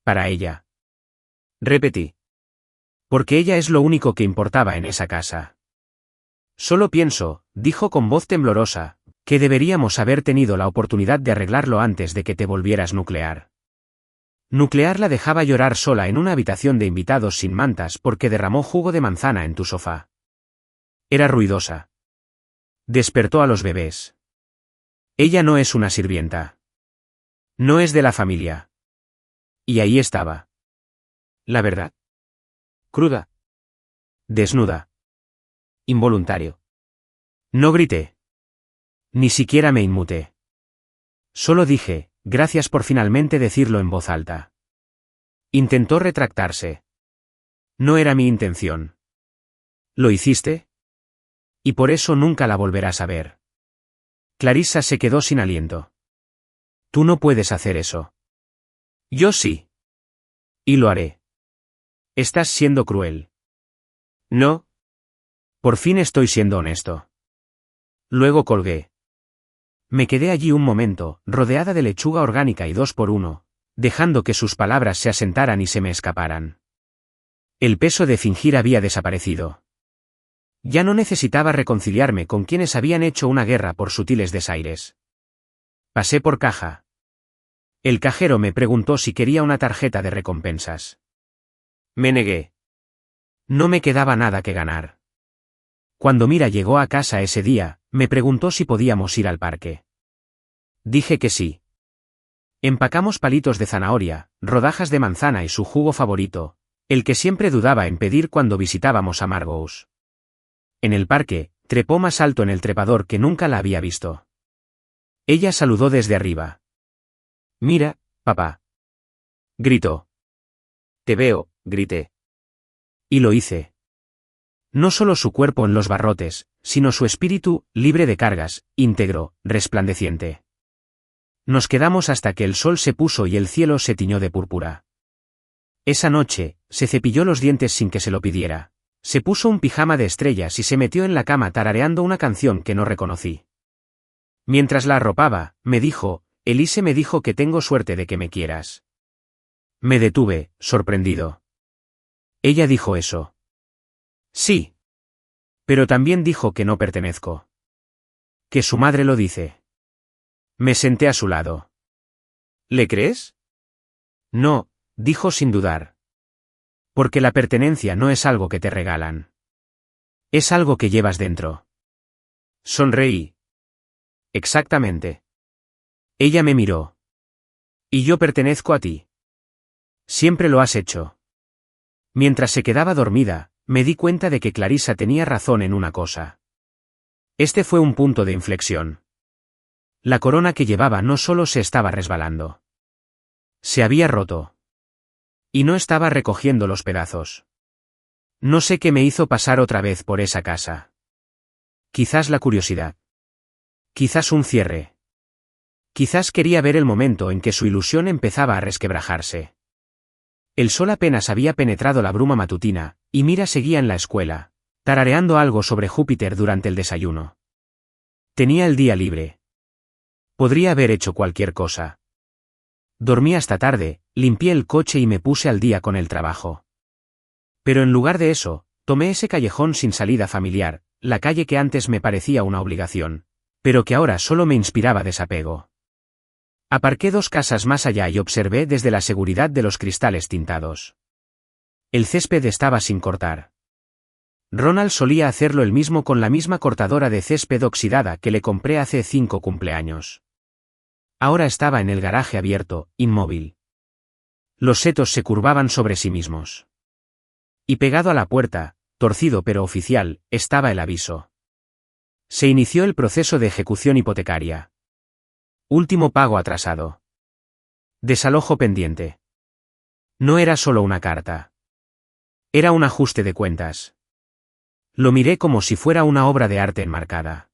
Para ella. Repetí. Porque ella es lo único que importaba en esa casa. Solo pienso, dijo con voz temblorosa, que deberíamos haber tenido la oportunidad de arreglarlo antes de que te volvieras nuclear. Nuclear la dejaba llorar sola en una habitación de invitados sin mantas porque derramó jugo de manzana en tu sofá. Era ruidosa. Despertó a los bebés. Ella no es una sirvienta. No es de la familia. Y ahí estaba. La verdad. Cruda. Desnuda. Involuntario. No grité. Ni siquiera me inmuté. Solo dije, gracias por finalmente decirlo en voz alta. Intentó retractarse. No era mi intención. ¿Lo hiciste? Y por eso nunca la volverás a ver. Clarissa se quedó sin aliento. Tú no puedes hacer eso. Yo sí. Y lo haré. Estás siendo cruel. No. Por fin estoy siendo honesto. Luego colgué. Me quedé allí un momento, rodeada de lechuga orgánica y 2x1, dejando que sus palabras se asentaran y se me escaparan. El peso de fingir había desaparecido. Ya no necesitaba reconciliarme con quienes habían hecho una guerra por sutiles desaires. Pasé por caja. El cajero me preguntó si quería una tarjeta de recompensas. Me negué. No me quedaba nada que ganar. Cuando Mira llegó a casa ese día, me preguntó si podíamos ir al parque. Dije que sí. Empacamos palitos de zanahoria, rodajas de manzana y su jugo favorito, el que siempre dudaba en pedir cuando visitábamos a Margaux. En el parque, trepó más alto en el trepador que nunca la había visto. Ella saludó desde arriba. Mira, papá. Gritó. Te veo, grité. Y lo hice. No solo su cuerpo en los barrotes, sino su espíritu, libre de cargas, íntegro, resplandeciente. Nos quedamos hasta que el sol se puso y el cielo se tiñó de púrpura. Esa noche, se cepilló los dientes sin que se lo pidiera. Se puso un pijama de estrellas y se metió en la cama tarareando una canción que no reconocí. Mientras la arropaba, me dijo, Elise me dijo que tengo suerte de que me quieras. Me detuve, sorprendido. Ella dijo eso. Sí. Pero también dijo que no pertenezco. Que su madre lo dice. Me senté a su lado. ¿Le crees? No, dijo sin dudar. Porque la pertenencia no es algo que te regalan. Es algo que llevas dentro. Sonreí. Exactamente. Ella me miró. Y yo pertenezco a ti. Siempre lo has hecho. Mientras se quedaba dormida, me di cuenta de que Clarissa tenía razón en una cosa. Este fue un punto de inflexión. La corona que llevaba no solo se estaba resbalando. Se había roto. Y no estaba recogiendo los pedazos. No sé qué me hizo pasar otra vez por esa casa. Quizás la curiosidad. Quizás un cierre. Quizás quería ver el momento en que su ilusión empezaba a resquebrajarse. El sol apenas había penetrado la bruma matutina, y Mira seguía en la escuela, tarareando algo sobre Júpiter durante el desayuno. Tenía el día libre. Podría haber hecho cualquier cosa. Dormí hasta tarde, limpié el coche y me puse al día con el trabajo. Pero en lugar de eso, tomé ese callejón sin salida familiar, la calle que antes me parecía una obligación, pero que ahora solo me inspiraba desapego. Aparqué 2 casas más allá y observé desde la seguridad de los cristales tintados. El césped estaba sin cortar. Ronald solía hacerlo él mismo con la misma cortadora de césped oxidada que le compré hace 5 cumpleaños. Ahora estaba en el garaje abierto, inmóvil. Los setos se curvaban sobre sí mismos. Y pegado a la puerta, torcido pero oficial, estaba el aviso. Se inició el proceso de ejecución hipotecaria. Último pago atrasado. Desalojo pendiente. No era solo una carta. Era un ajuste de cuentas. Lo miré como si fuera una obra de arte enmarcada.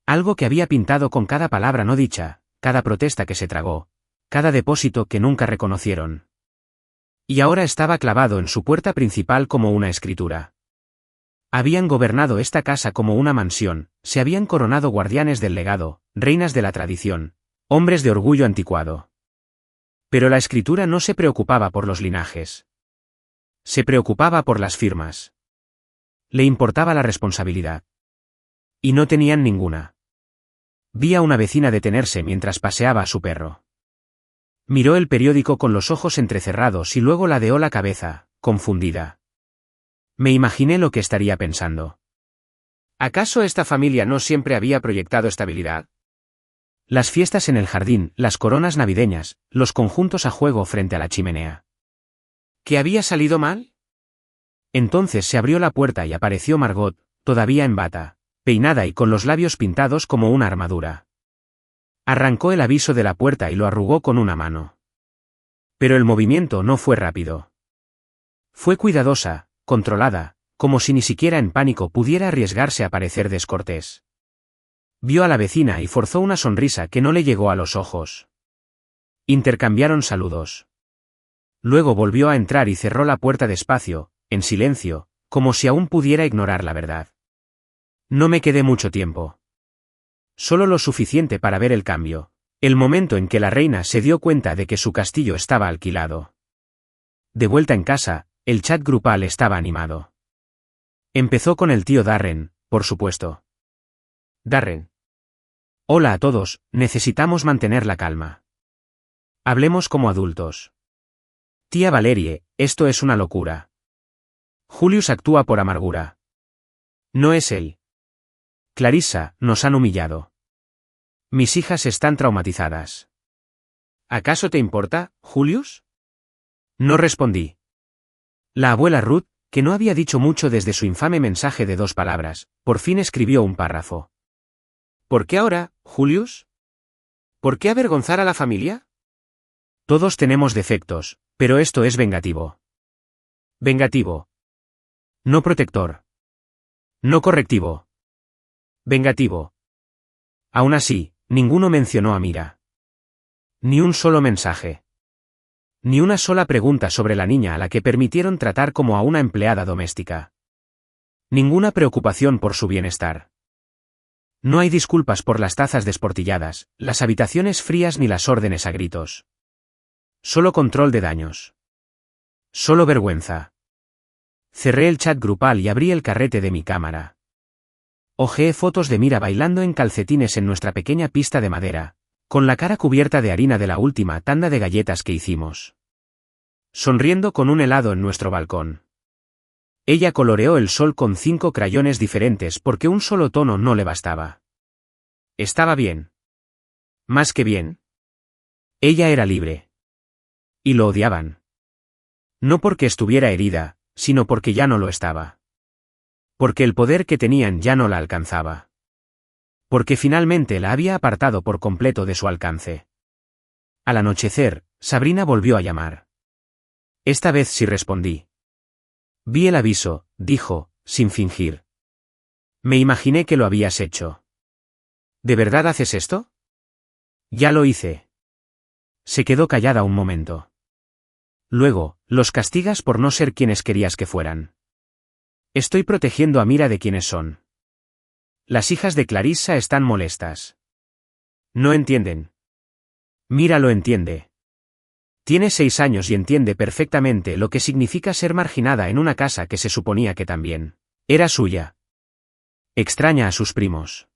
Algo que había pintado con cada palabra no dicha, cada protesta que se tragó, cada depósito que nunca reconocieron. Y ahora estaba clavado en su puerta principal como una escritura. Habían gobernado esta casa como una mansión, se habían coronado guardianes del legado, reinas de la tradición, hombres de orgullo anticuado. Pero la escritura no se preocupaba por los linajes. Se preocupaba por las firmas. Le importaba la responsabilidad. Y no tenían ninguna. Vi a una vecina detenerse mientras paseaba a su perro. Miró el periódico con los ojos entrecerrados y luego ladeó la cabeza, confundida. Me imaginé lo que estaría pensando. ¿Acaso esta familia no siempre había proyectado estabilidad? Las fiestas en el jardín, las coronas navideñas, los conjuntos a juego frente a la chimenea. ¿Qué había salido mal? Entonces se abrió la puerta y apareció Margot, todavía en bata, peinada y con los labios pintados como una armadura. Arrancó el aviso de la puerta y lo arrugó con una mano. Pero el movimiento no fue rápido. Fue cuidadosa, controlada, como si ni siquiera en pánico pudiera arriesgarse a parecer descortés. Vio a la vecina y forzó una sonrisa que no le llegó a los ojos. Intercambiaron saludos. Luego volvió a entrar y cerró la puerta despacio, en silencio, como si aún pudiera ignorar la verdad. No me quedé mucho tiempo. Solo lo suficiente para ver el cambio, el momento en que la reina se dio cuenta de que su castillo estaba alquilado. De vuelta en casa, el chat grupal estaba animado. Empezó con el tío Darren, por supuesto. Darren. Hola a todos, necesitamos mantener la calma. Hablemos como adultos. Tía Valerie, esto es una locura. Julius actúa por amargura. No es él. Clarissa, nos han humillado. Mis hijas están traumatizadas. ¿Acaso te importa, Julius? No respondí. La abuela Ruth, que no había dicho mucho desde su infame mensaje de 2 palabras, por fin escribió un párrafo. ¿Por qué ahora, Julius? ¿Por qué avergonzar a la familia? Todos tenemos defectos, pero esto es vengativo. Vengativo. No protector. No correctivo. Vengativo. Aún así, ninguno mencionó a Mira. Ni un solo mensaje. Ni una sola pregunta sobre la niña a la que permitieron tratar como a una empleada doméstica. Ninguna preocupación por su bienestar. No hay disculpas por las tazas desportilladas, las habitaciones frías ni las órdenes a gritos. Solo control de daños. Solo vergüenza. Cerré el chat grupal y abrí el carrete de mi cámara. Hojeé fotos de Mira bailando en calcetines en nuestra pequeña pista de madera, con la cara cubierta de harina de la última tanda de galletas que hicimos. Sonriendo con un helado en nuestro balcón. Ella coloreó el sol con 5 crayones diferentes porque un solo tono no le bastaba. Estaba bien. Más que bien. Ella era libre. Y lo odiaban. No porque estuviera herida, sino porque ya no lo estaba. Porque el poder que tenían ya no la alcanzaba. Porque finalmente la había apartado por completo de su alcance. Al anochecer, Sabrina volvió a llamar. Esta vez sí respondí. Vi el aviso, dijo, sin fingir. Me imaginé que lo habías hecho. ¿De verdad haces esto? Ya lo hice. Se quedó callada un momento. Luego, los castigas por no ser quienes querías que fueran. Estoy protegiendo a Mira de quienes son. Las hijas de Clarissa están molestas. No entienden. Mira lo entiende. Tiene 6 años y entiende perfectamente lo que significa ser marginada en una casa que se suponía que también era suya. Extraña a sus primos.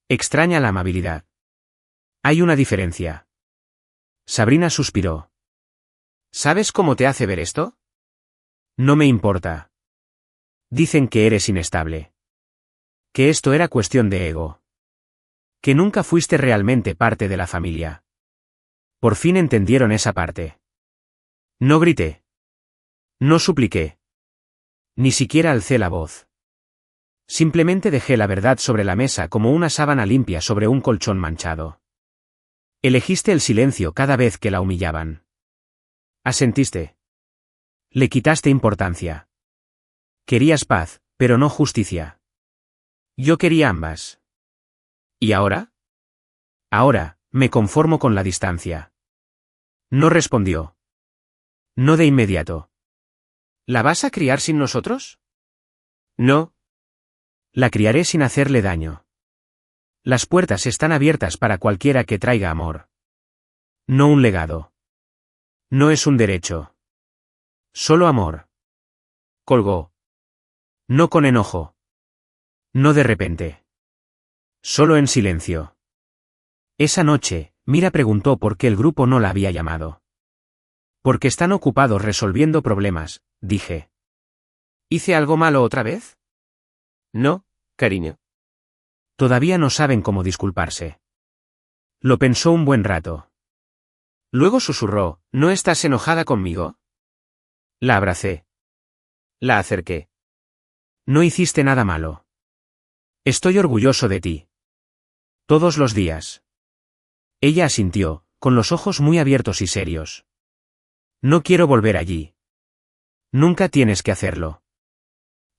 Extraña la amabilidad. Hay una diferencia. Sabrina suspiró. ¿Sabes cómo te hace ver esto? No me importa. Dicen que eres inestable. Que esto era cuestión de ego. Que nunca fuiste realmente parte de la familia. Por fin entendieron esa parte. No grité. No supliqué. Ni siquiera alcé la voz. Simplemente dejé la verdad sobre la mesa como una sábana limpia sobre un colchón manchado. Elegiste el silencio cada vez que la humillaban. Asentiste. Le quitaste importancia. Querías paz, pero no justicia. Yo quería ambas. ¿Y ahora? Ahora, me conformo con la distancia. No respondió. No de inmediato. ¿La vas a criar sin nosotros? No. La criaré sin hacerle daño. Las puertas están abiertas para cualquiera que traiga amor. No un legado. No es un derecho. Solo amor. Colgó. No con enojo. No de repente. Solo en silencio. Esa noche, Mira preguntó por qué el grupo no la había llamado. Porque están ocupados resolviendo problemas, dije. ¿Hice algo malo otra vez? No, cariño. Todavía no saben cómo disculparse. Lo pensó un buen rato. Luego susurró, ¿no estás enojada conmigo? La abracé. La acerqué. No hiciste nada malo. Estoy orgulloso de ti. Todos los días. Ella asintió, con los ojos muy abiertos y serios. No quiero volver allí. Nunca tienes que hacerlo.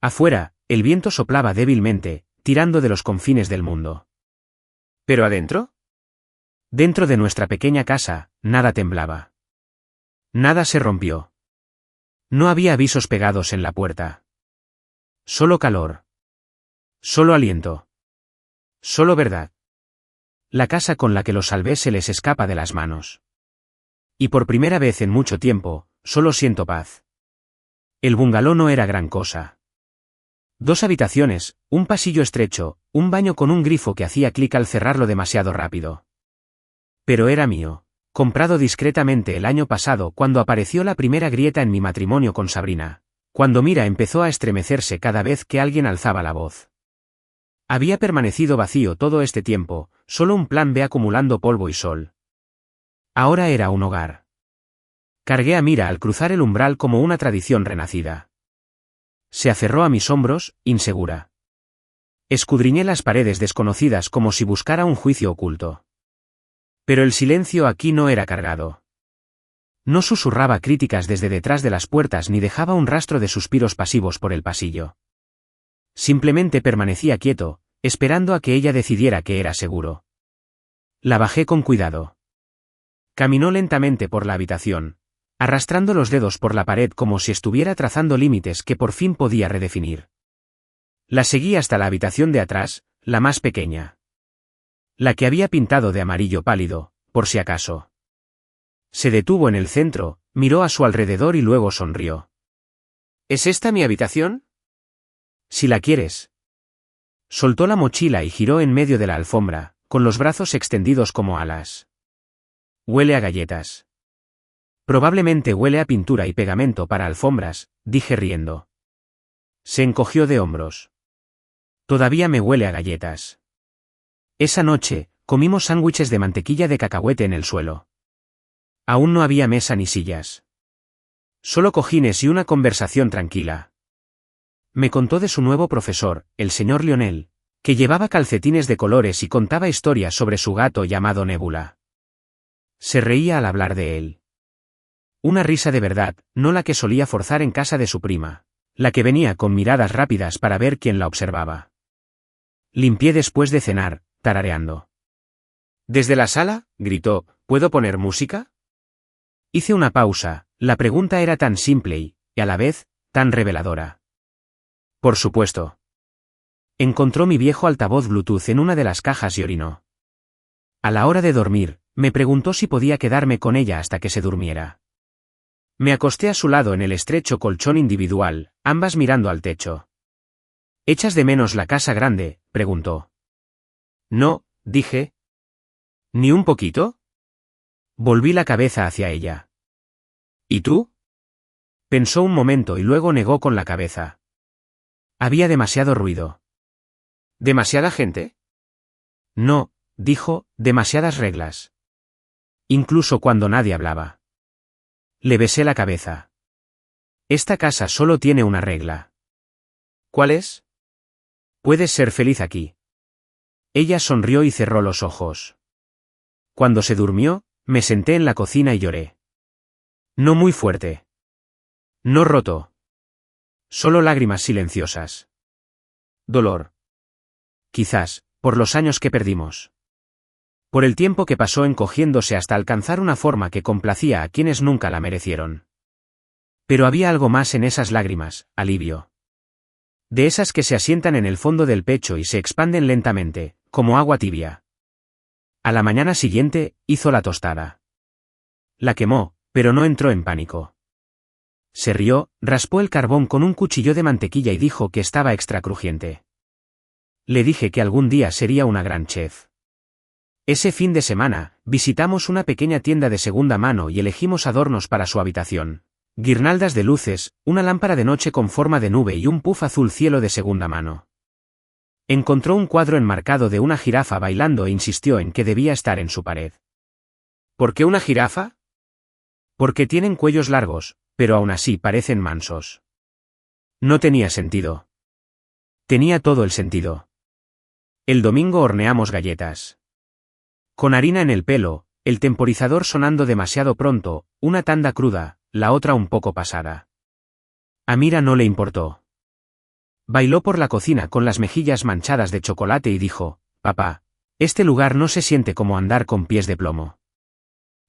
Afuera, el viento soplaba débilmente, tirando de los confines del mundo. ¿Pero adentro? Dentro de nuestra pequeña casa, nada temblaba. Nada se rompió. No había avisos pegados en la puerta. Solo calor. Solo aliento. Solo verdad. La casa con la que los salvé se les escapa de las manos. Y por primera vez en mucho tiempo, solo siento paz. El bungalow no era gran cosa. 2 habitaciones, un pasillo estrecho, un baño con un grifo que hacía clic al cerrarlo demasiado rápido. Pero era mío, comprado discretamente el año pasado cuando apareció la primera grieta en mi matrimonio con Sabrina, cuando Mira empezó a estremecerse cada vez que alguien alzaba la voz. Había permanecido vacío todo este tiempo, solo un plan B acumulando polvo y sol. Ahora era un hogar. Cargué a Mira al cruzar el umbral como una tradición renacida. Se aferró a mis hombros, insegura. Escudriñé las paredes desconocidas como si buscara un juicio oculto. Pero el silencio aquí no era cargado. No susurraba críticas desde detrás de las puertas ni dejaba un rastro de suspiros pasivos por el pasillo. Simplemente permanecía quieto, esperando a que ella decidiera que era seguro. La bajé con cuidado. Caminó lentamente por la habitación, arrastrando los dedos por la pared como si estuviera trazando límites que por fin podía redefinir. La seguí hasta la habitación de atrás, la más pequeña. La que había pintado de amarillo pálido, por si acaso. Se detuvo en el centro, miró a su alrededor y luego sonrió. ¿Es esta mi habitación? Si la quieres. Soltó la mochila y giró en medio de la alfombra, con los brazos extendidos como alas. Huele a galletas. Probablemente huele a pintura y pegamento para alfombras, dije riendo. Se encogió de hombros. Todavía me huele a galletas. Esa noche, comimos sándwiches de mantequilla de cacahuete en el suelo. Aún no había mesa ni sillas. Solo cojines y una conversación tranquila. Me contó de su nuevo profesor, el señor Lionel, que llevaba calcetines de colores y contaba historias sobre su gato llamado Nébula. Se reía al hablar de él. Una risa de verdad, no la que solía forzar en casa de su prima, la que venía con miradas rápidas para ver quién la observaba. Limpié después de cenar, tarareando. Desde la sala, gritó, ¿puedo poner música? Hice una pausa, la pregunta era tan simple y, a la vez, tan reveladora. Por supuesto. Encontró mi viejo altavoz Bluetooth en una de las cajas y orinó. A la hora de dormir, me preguntó si podía quedarme con ella hasta que se durmiera. Me acosté a su lado en el estrecho colchón individual, ambas mirando al techo. ¿Echas de menos la casa grande?, preguntó. No, dije. ¿Ni un poquito? Volví la cabeza hacia ella. ¿Y tú? Pensó un momento y luego negó con la cabeza. Había demasiado ruido. ¿Demasiada gente? No, dijo, demasiadas reglas. Incluso cuando nadie hablaba. Le besé la cabeza. Esta casa solo tiene una regla. ¿Cuál es? Puedes ser feliz aquí. Ella sonrió y cerró los ojos. Cuando se durmió, me senté en la cocina y lloré. No muy fuerte. No roto. Solo lágrimas silenciosas. Dolor. Quizás, por los años que perdimos. Por el tiempo que pasó encogiéndose hasta alcanzar una forma que complacía a quienes nunca la merecieron. Pero había algo más en esas lágrimas, alivio. De esas que se asientan en el fondo del pecho y se expanden lentamente, como agua tibia. A la mañana siguiente, hizo la tostada. La quemó, pero no entró en pánico. Se rió, raspó el carbón con un cuchillo de mantequilla y dijo que estaba extra crujiente. Le dije que algún día sería una gran chef. Ese fin de semana, visitamos una pequeña tienda de segunda mano y elegimos adornos para su habitación. Guirnaldas de luces, una lámpara de noche con forma de nube y un puff azul cielo de segunda mano. Encontró un cuadro enmarcado de una jirafa bailando e insistió en que debía estar en su pared. ¿Por qué una jirafa? Porque tienen cuellos largos, pero aún así parecen mansos. No tenía sentido. Tenía todo el sentido. El domingo horneamos galletas. Con harina en el pelo, el temporizador sonando demasiado pronto, una tanda cruda, la otra un poco pasada. A Mira no le importó. Bailó por la cocina con las mejillas manchadas de chocolate y dijo, «Papá, este lugar no se siente como andar con pies de plomo».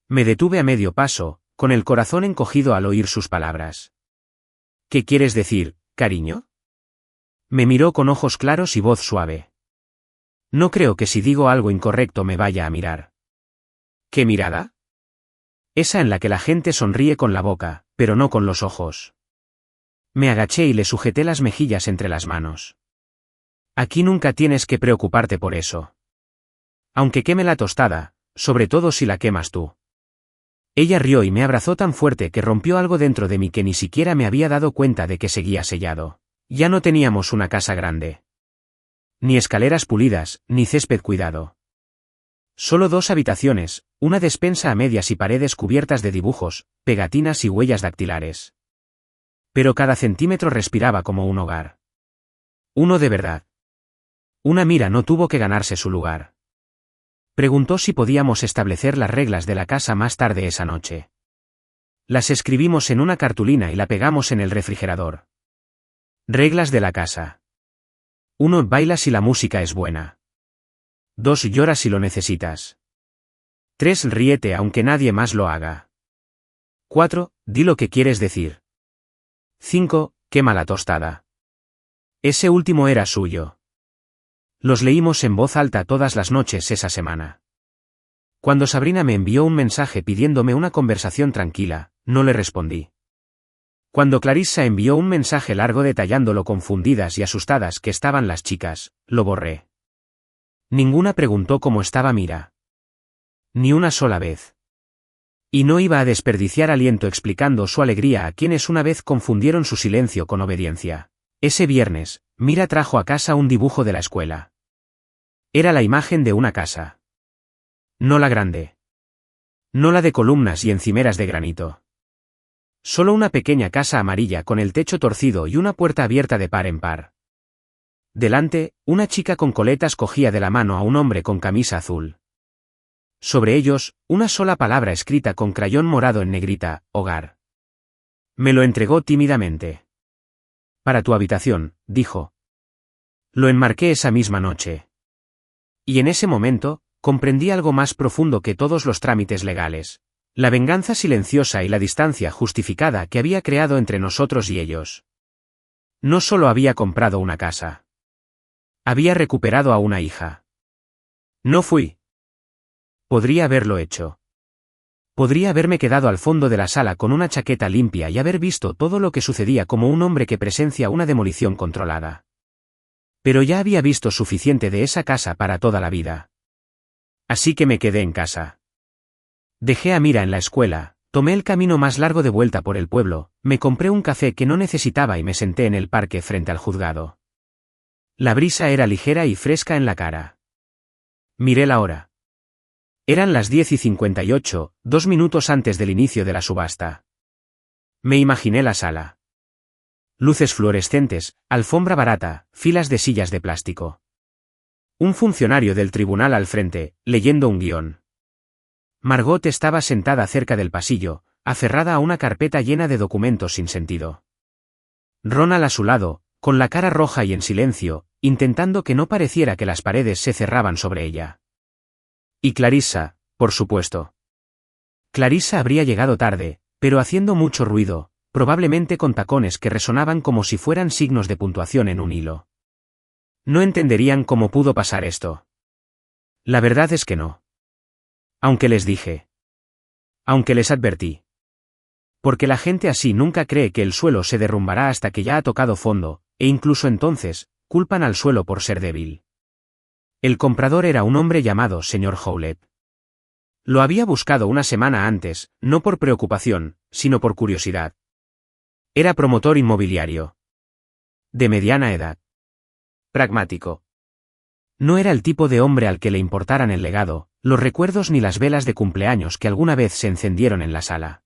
Me detuve a medio paso, con el corazón encogido al oír sus palabras. «¿Qué quieres decir, cariño?» Me miró con ojos claros y voz suave. No creo que si digo algo incorrecto me vaya a mirar. ¿Qué mirada? Esa en la que la gente sonríe con la boca, pero no con los ojos. Me agaché y le sujeté las mejillas entre las manos. Aquí nunca tienes que preocuparte por eso. Aunque queme la tostada, sobre todo si la quemas tú. Ella rió y me abrazó tan fuerte que rompió algo dentro de mí que ni siquiera me había dado cuenta de que seguía sellado. Ya no teníamos una casa grande. Ni escaleras pulidas, ni césped cuidado. Solo 2 habitaciones, una despensa a medias y paredes cubiertas de dibujos, pegatinas y huellas dactilares. Pero cada centímetro respiraba como un hogar. Uno de verdad. Una Mira no tuvo que ganarse su lugar. Preguntó si podíamos establecer las reglas de la casa más tarde esa noche. Las escribimos en una cartulina y la pegamos en el refrigerador. Reglas de la casa. 1. Baila si la música es buena. 2. Llora si lo necesitas. 3. Ríete aunque nadie más lo haga. 4. Di lo que quieres decir. 5. Quema la tostada. Ese último era suyo. Los leímos en voz alta todas las noches esa semana. Cuando Sabrina me envió un mensaje pidiéndome una conversación tranquila, no le respondí. Cuando Clarissa envió un mensaje largo detallando lo confundidas y asustadas que estaban las chicas, lo borré. Ninguna preguntó cómo estaba Mira. Ni una sola vez. Y no iba a desperdiciar aliento explicando su alegría a quienes una vez confundieron su silencio con obediencia. Ese viernes, Mira trajo a casa un dibujo de la escuela. Era la imagen de una casa. No la grande. No la de columnas y encimeras de granito. Solo una pequeña casa amarilla con el techo torcido y una puerta abierta de par en par. Delante, una chica con coletas cogía de la mano a un hombre con camisa azul. Sobre ellos, una sola palabra escrita con crayón morado en negrita: hogar. Me lo entregó tímidamente. Para tu habitación, dijo. Lo enmarqué esa misma noche. Y en ese momento, comprendí algo más profundo que todos los trámites legales. La venganza silenciosa y la distancia justificada que había creado entre nosotros y ellos. No solo había comprado una casa. Había recuperado a una hija. No fui. Podría haberlo hecho. Podría haberme quedado al fondo de la sala con una chaqueta limpia y haber visto todo lo que sucedía como un hombre que presencia una demolición controlada. Pero ya había visto suficiente de esa casa para toda la vida. Así que me quedé en casa. Dejé a Mira en la escuela, tomé el camino más largo de vuelta por el pueblo, me compré un café que no necesitaba y me senté en el parque frente al juzgado. La brisa era ligera y fresca en la cara. Miré la hora. Eran las 10:58, 2 minutos antes del inicio de la subasta. Me imaginé la sala. Luces fluorescentes, alfombra barata, filas de sillas de plástico. Un funcionario del tribunal al frente, leyendo un guión. Margot estaba sentada cerca del pasillo, aferrada a una carpeta llena de documentos sin sentido. Ronald a su lado, con la cara roja y en silencio, intentando que no pareciera que las paredes se cerraban sobre ella. Y Clarissa, por supuesto. Clarissa habría llegado tarde, pero haciendo mucho ruido, probablemente con tacones que resonaban como si fueran signos de puntuación en un hilo. No entenderían cómo pudo pasar esto. La verdad es que no. Aunque les dije. Aunque les advertí. Porque la gente así nunca cree que el suelo se derrumbará hasta que ya ha tocado fondo, e incluso entonces, culpan al suelo por ser débil. El comprador era un hombre llamado señor Howlett. Lo había buscado una semana antes, no por preocupación, sino por curiosidad. Era promotor inmobiliario. De mediana edad. Pragmático. No era el tipo de hombre al que le importaran el legado, los recuerdos ni las velas de cumpleaños que alguna vez se encendieron en la sala.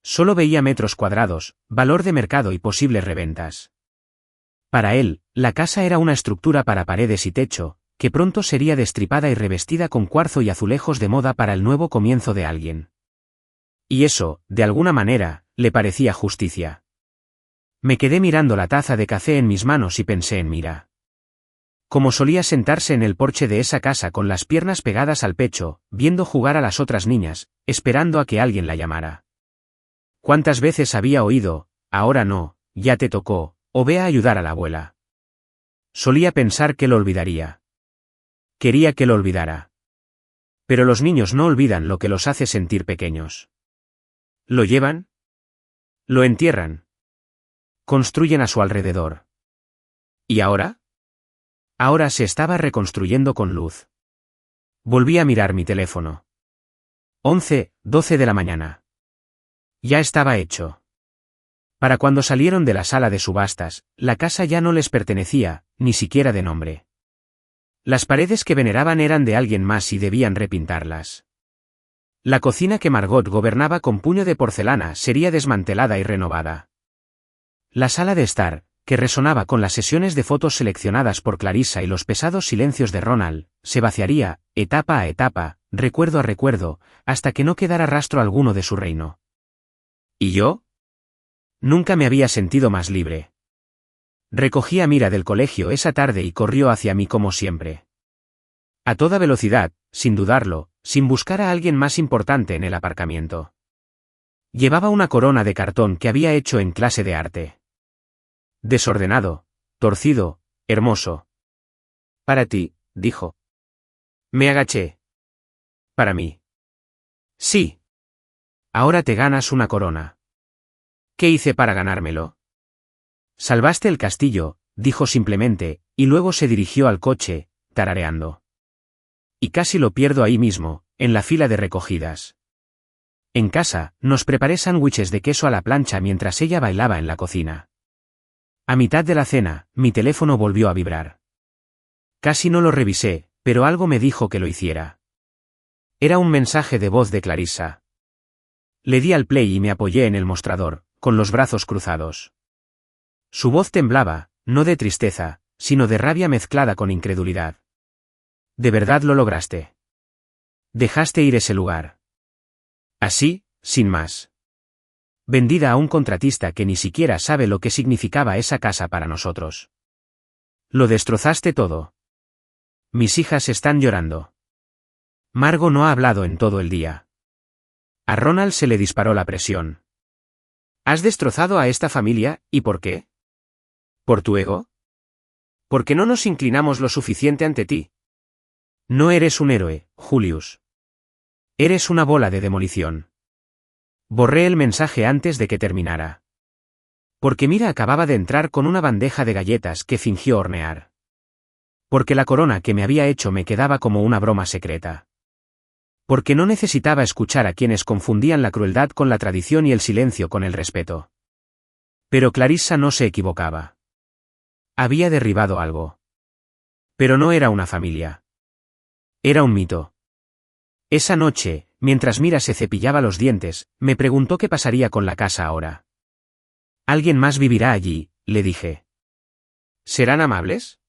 Solo veía metros cuadrados, valor de mercado y posibles reventas. Para él, la casa era una estructura para paredes y techo, que pronto sería destripada y revestida con cuarzo y azulejos de moda para el nuevo comienzo de alguien. Y eso, de alguna manera, le parecía justicia. Me quedé mirando la taza de café en mis manos y pensé en Mira. Como solía sentarse en el porche de esa casa con las piernas pegadas al pecho, viendo jugar a las otras niñas, esperando a que alguien la llamara. ¿Cuántas veces había oído, ahora no, ya te tocó, o ve a ayudar a la abuela? Solía pensar que lo olvidaría. Quería que lo olvidara. Pero los niños no olvidan lo que los hace sentir pequeños. ¿Lo llevan? Lo entierran. Construyen a su alrededor. ¿Y ahora? Ahora se estaba reconstruyendo con luz. Volví a mirar mi teléfono. 11:12 de la mañana. Ya estaba hecho. Para cuando salieron de la sala de subastas, la casa ya no les pertenecía, ni siquiera de nombre. Las paredes que veneraban eran de alguien más y debían repintarlas. La cocina que Margot gobernaba con puño de porcelana sería desmantelada y renovada. La sala de estar, que resonaba con las sesiones de fotos seleccionadas por Clarissa y los pesados silencios de Ronald, se vaciaría, etapa a etapa, recuerdo a recuerdo, hasta que no quedara rastro alguno de su reino. ¿Y yo? Nunca me había sentido más libre. Recogí a Mira del colegio esa tarde y corrió hacia mí como siempre. A toda velocidad, sin dudarlo, sin buscar a alguien más importante en el aparcamiento. Llevaba una corona de cartón que había hecho en clase de arte. Desordenado, torcido, hermoso. Para ti, dijo. Me agaché. Para mí. Sí. Ahora te ganas una corona. ¿Qué hice para ganármelo? Salvaste el castillo, dijo simplemente, y luego se dirigió al coche, tarareando. Y casi lo pierdo ahí mismo, en la fila de recogidas. En casa, nos preparé sándwiches de queso a la plancha mientras ella bailaba en la cocina. A mitad de la cena, mi teléfono volvió a vibrar. Casi no lo revisé, pero algo me dijo que lo hiciera. Era un mensaje de voz de Clarissa. Le di al play y me apoyé en el mostrador, con los brazos cruzados. Su voz temblaba, no de tristeza, sino de rabia mezclada con incredulidad. ¿De verdad lo lograste? Dejaste ir ese lugar. Así, sin más. Vendida a un contratista que ni siquiera sabe lo que significaba esa casa para nosotros. Lo destrozaste todo. Mis hijas están llorando. Margo no ha hablado en todo el día. A Ronald se le disparó la presión. ¿Has destrozado a esta familia, y por qué? ¿Por tu ego? ¿Por qué no nos inclinamos lo suficiente ante ti? No eres un héroe, Julius. Eres una bola de demolición. Borré el mensaje antes de que terminara. Porque Mira acababa de entrar con una bandeja de galletas que fingió hornear. Porque la corona que me había hecho me quedaba como una broma secreta. Porque no necesitaba escuchar a quienes confundían la crueldad con la tradición y el silencio con el respeto. Pero Clarissa no se equivocaba. Había derribado algo. Pero no era una familia. Era un mito. Esa noche, mientras Mira se cepillaba los dientes, me preguntó qué pasaría con la casa ahora. Alguien más vivirá allí, le dije. ¿Serán amables?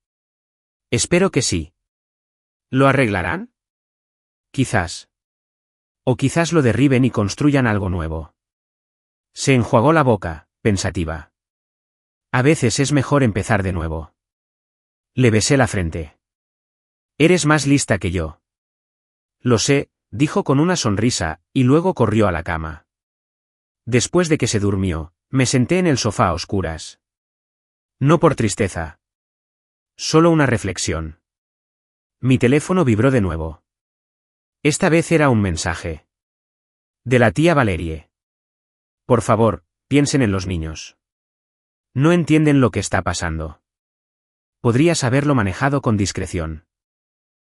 Espero que sí. ¿Lo arreglarán? Quizás. O quizás lo derriben y construyan algo nuevo. Se enjuagó la boca, pensativa. A veces es mejor empezar de nuevo. Le besé la frente. Eres más lista que yo. Lo sé, dijo con una sonrisa, y luego corrió a la cama. Después de que se durmió, me senté en el sofá a oscuras. No por tristeza. Solo una reflexión. Mi teléfono vibró de nuevo. Esta vez era un mensaje. De la tía Valerie. Por favor, piensen en los niños. No entienden lo que está pasando. Podrías haberlo manejado con discreción.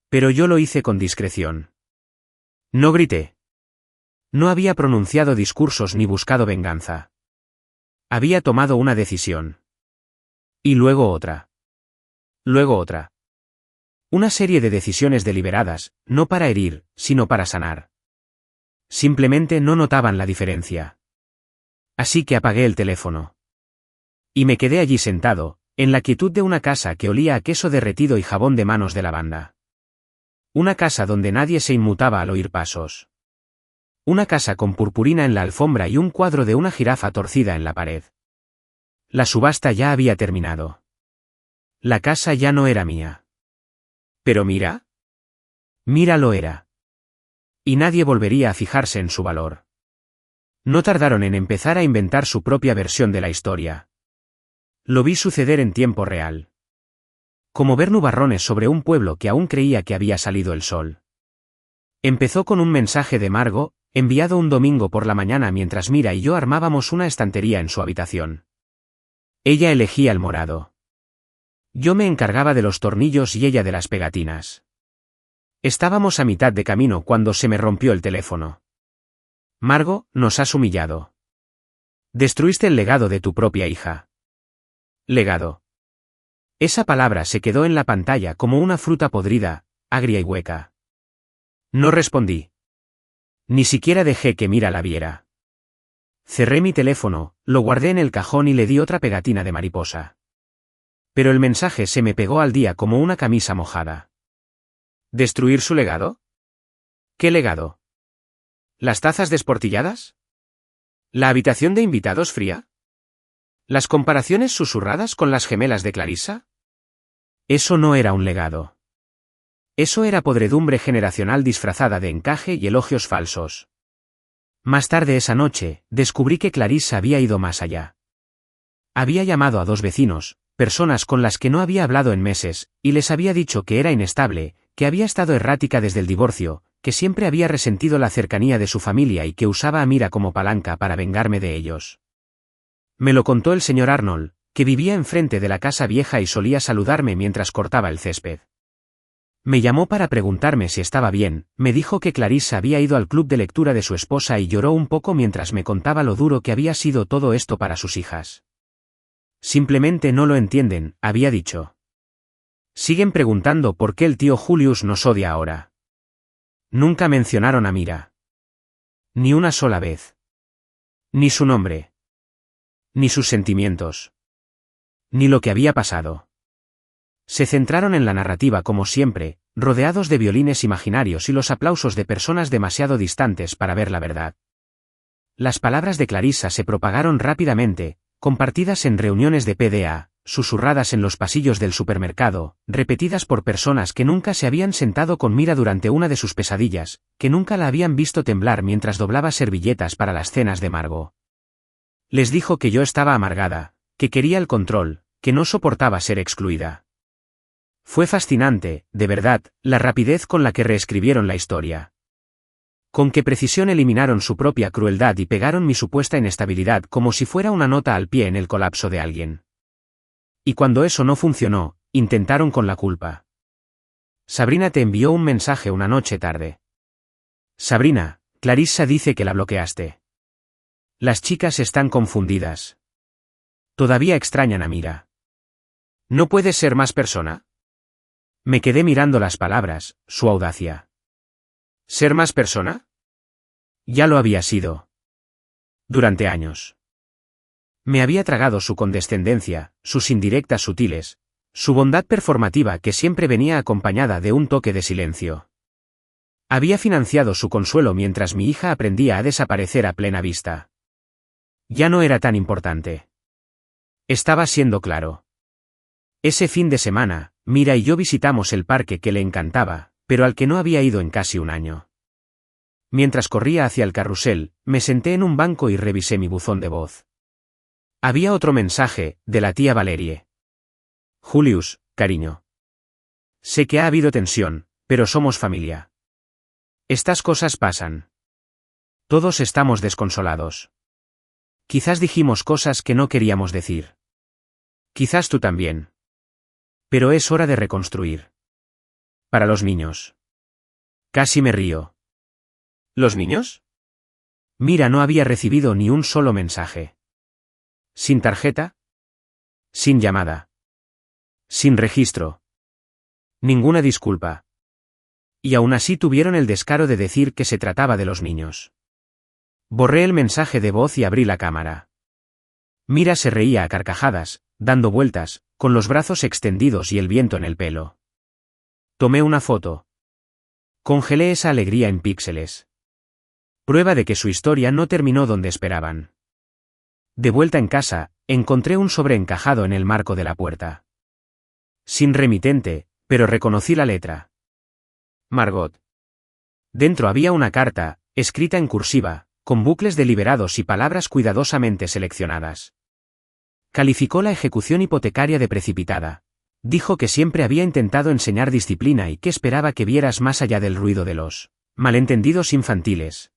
Pero yo lo hice con discreción. No grité. No había pronunciado discursos ni buscado venganza. Había tomado una decisión. Y luego otra. Luego otra. Una serie de decisiones deliberadas, no para herir, sino para sanar. Simplemente no notaban la diferencia. Así que apagué el teléfono. Y me quedé allí sentado, en la quietud de una casa que olía a queso derretido y jabón de manos de lavanda. Una casa donde nadie se inmutaba al oír pasos. Una casa con purpurina en la alfombra y un cuadro de una jirafa torcida en la pared. La subasta ya había terminado. La casa ya no era mía. Pero Mira. Mira lo era. Y nadie volvería a fijarse en su valor. No tardaron en empezar a inventar su propia versión de la historia. Lo vi suceder en tiempo real. Como ver nubarrones sobre un pueblo que aún creía que había salido el sol. Empezó con un mensaje de Margo, enviado un domingo por la mañana mientras Mira y yo armábamos una estantería en su habitación. Ella elegía el morado. Yo me encargaba de los tornillos y ella de las pegatinas. Estábamos a mitad de camino cuando se me rompió el teléfono. Margo, nos has humillado. Destruiste el legado de tu propia hija. Legado. Esa palabra se quedó en la pantalla como una fruta podrida, agria y hueca. No respondí. Ni siquiera dejé que Mira la viera. Cerré mi teléfono, lo guardé en el cajón y le di otra pegatina de mariposa. Pero el mensaje se me pegó al día como una camisa mojada. ¿Destruir su legado? ¿Qué legado? ¿Las tazas desportilladas? ¿La habitación de invitados fría? ¿Las comparaciones susurradas con las gemelas de Clarissa? Eso no era un legado. Eso era podredumbre generacional disfrazada de encaje y elogios falsos. Más tarde esa noche, descubrí que Clarissa había ido más allá. Había llamado a 2 vecinos, personas con las que no había hablado en meses, y les había dicho que era inestable, que había estado errática desde el divorcio, que siempre había resentido la cercanía de su familia y que usaba a Mira como palanca para vengarme de ellos. Me lo contó el señor Arnold, que vivía enfrente de la casa vieja y solía saludarme mientras cortaba el césped. Me llamó para preguntarme si estaba bien, me dijo que Clarissa había ido al club de lectura de su esposa y lloró un poco mientras me contaba lo duro que había sido todo esto para sus hijas. Simplemente no lo entienden, había dicho. Siguen preguntando por qué el tío Julius nos odia ahora. Nunca mencionaron a Mira. Ni una sola vez. Ni su nombre. Ni sus sentimientos. Ni lo que había pasado. Se centraron en la narrativa como siempre, rodeados de violines imaginarios y los aplausos de personas demasiado distantes para ver la verdad. Las palabras de Clarissa se propagaron rápidamente, compartidas en reuniones de PDA, susurradas en los pasillos del supermercado, repetidas por personas que nunca se habían sentado con Mira durante una de sus pesadillas, que nunca la habían visto temblar mientras doblaba servilletas para las cenas de Margot. Les dijo que yo estaba amargada, que quería el control, que no soportaba ser excluida. Fue fascinante, de verdad, la rapidez con la que reescribieron la historia. Con qué precisión eliminaron su propia crueldad y pegaron mi supuesta inestabilidad como si fuera una nota al pie en el colapso de alguien. Y cuando eso no funcionó, intentaron con la culpa. Sabrina te envió un mensaje una noche tarde. Sabrina, Clarissa dice que la bloqueaste. Las chicas están confundidas. Todavía extrañan a Mira. ¿No puedes ser más persona? Me quedé mirando las palabras, su audacia. ¿Ser más persona? Ya lo había sido. Durante años. Me había tragado su condescendencia, sus indirectas sutiles, su bondad performativa que siempre venía acompañada de un toque de silencio. Había financiado su consuelo mientras mi hija aprendía a desaparecer a plena vista. Ya no era tan importante. Estaba siendo claro. Ese fin de semana, Mira y yo visitamos el parque que le encantaba, pero al que no había ido en casi un año. Mientras corría hacia el carrusel, me senté en un banco y revisé mi buzón de voz. Había otro mensaje, de la tía Valerie. Julius, cariño. Sé que ha habido tensión, pero somos familia. Estas cosas pasan. Todos estamos desconsolados. Quizás dijimos cosas que no queríamos decir. Quizás tú también. Pero es hora de reconstruir. Para los niños. Casi me río. ¿Los niños? Mira, no había recibido ni un solo mensaje. ¿Sin tarjeta? Sin llamada. Sin registro. Ninguna disculpa. Y aún así tuvieron el descaro de decir que se trataba de los niños. Borré el mensaje de voz y abrí la cámara. Mira se reía a carcajadas, dando vueltas, con los brazos extendidos y el viento en el pelo. Tomé una foto. Congelé esa alegría en píxeles. Prueba de que su historia no terminó donde esperaban. De vuelta en casa, encontré un sobre encajado en el marco de la puerta. Sin remitente, pero reconocí la letra. Margot. Dentro había una carta, escrita en cursiva, con bucles deliberados y palabras cuidadosamente seleccionadas. Calificó la ejecución hipotecaria de precipitada. Dijo que siempre había intentado enseñar disciplina y que esperaba que vieras más allá del ruido de los malentendidos infantiles.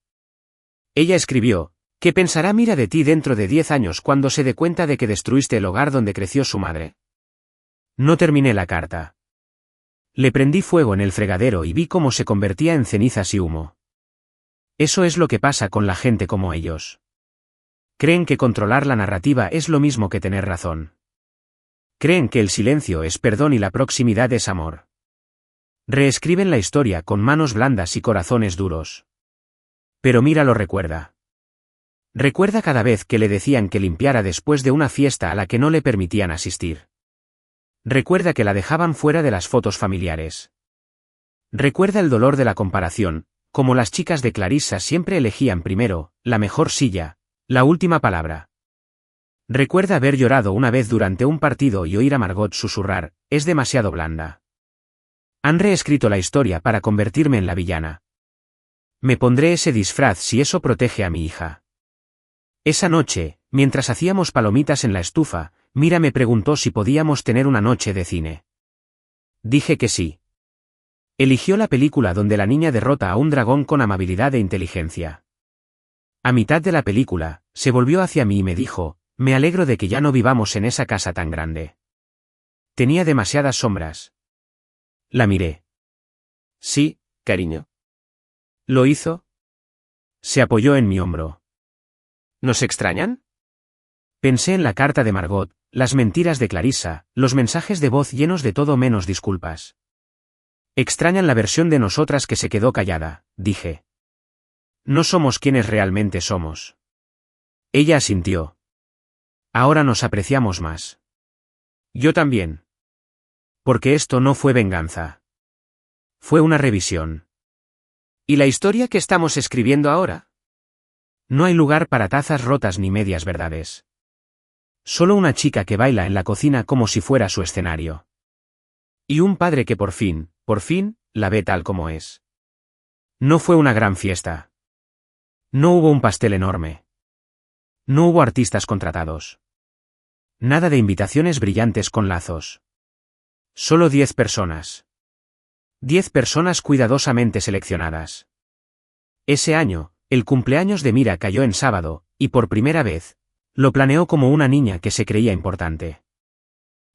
Ella escribió: ¿qué pensará Mira de ti dentro de 10 años cuando se dé cuenta de que destruiste el hogar donde creció su madre? No terminé la carta. Le prendí fuego en el fregadero y vi cómo se convertía en cenizas y humo. Eso es lo que pasa con la gente como ellos. Creen que controlar la narrativa es lo mismo que tener razón. Creen que el silencio es perdón y la proximidad es amor. Reescriben la historia con manos blandas y corazones duros. Pero Mira lo recuerda. Recuerda cada vez que le decían que limpiara después de una fiesta a la que no le permitían asistir. Recuerda que la dejaban fuera de las fotos familiares. Recuerda el dolor de la comparación, como las chicas de Clarissa siempre elegían primero, la mejor silla, la última palabra. Recuerda haber llorado una vez durante un partido y oír a Margot susurrar: es demasiado blanda. Han reescrito la historia para convertirme en la villana. Me pondré ese disfraz si eso protege a mi hija. Esa noche, mientras hacíamos palomitas en la estufa, Mira me preguntó si podíamos tener una noche de cine. Dije que sí. Eligió la película donde la niña derrota a un dragón con amabilidad e inteligencia. A mitad de la película, se volvió hacia mí y me dijo: me alegro de que ya no vivamos en esa casa tan grande. Tenía demasiadas sombras. La miré. Sí, cariño. ¿Lo hizo? Se apoyó en mi hombro. ¿Nos extrañan? Pensé en la carta de Margot, las mentiras de Clarissa, los mensajes de voz llenos de todo menos disculpas. Extrañan la versión de nosotras que se quedó callada, dije. No somos quienes realmente somos. Ella asintió. Ahora nos apreciamos más. Yo también. Porque esto no fue venganza. Fue una revisión. ¿Y la historia que estamos escribiendo ahora? No hay lugar para tazas rotas ni medias verdades. Solo una chica que baila en la cocina como si fuera su escenario. Y un padre que por fin, la ve tal como es. No fue una gran fiesta. No hubo un pastel enorme. No hubo artistas contratados. Nada de invitaciones brillantes con lazos. Solo 10 personas. 10 personas cuidadosamente seleccionadas. Ese año, el cumpleaños de Mira cayó en sábado, y por primera vez, lo planeó como una niña que se creía importante.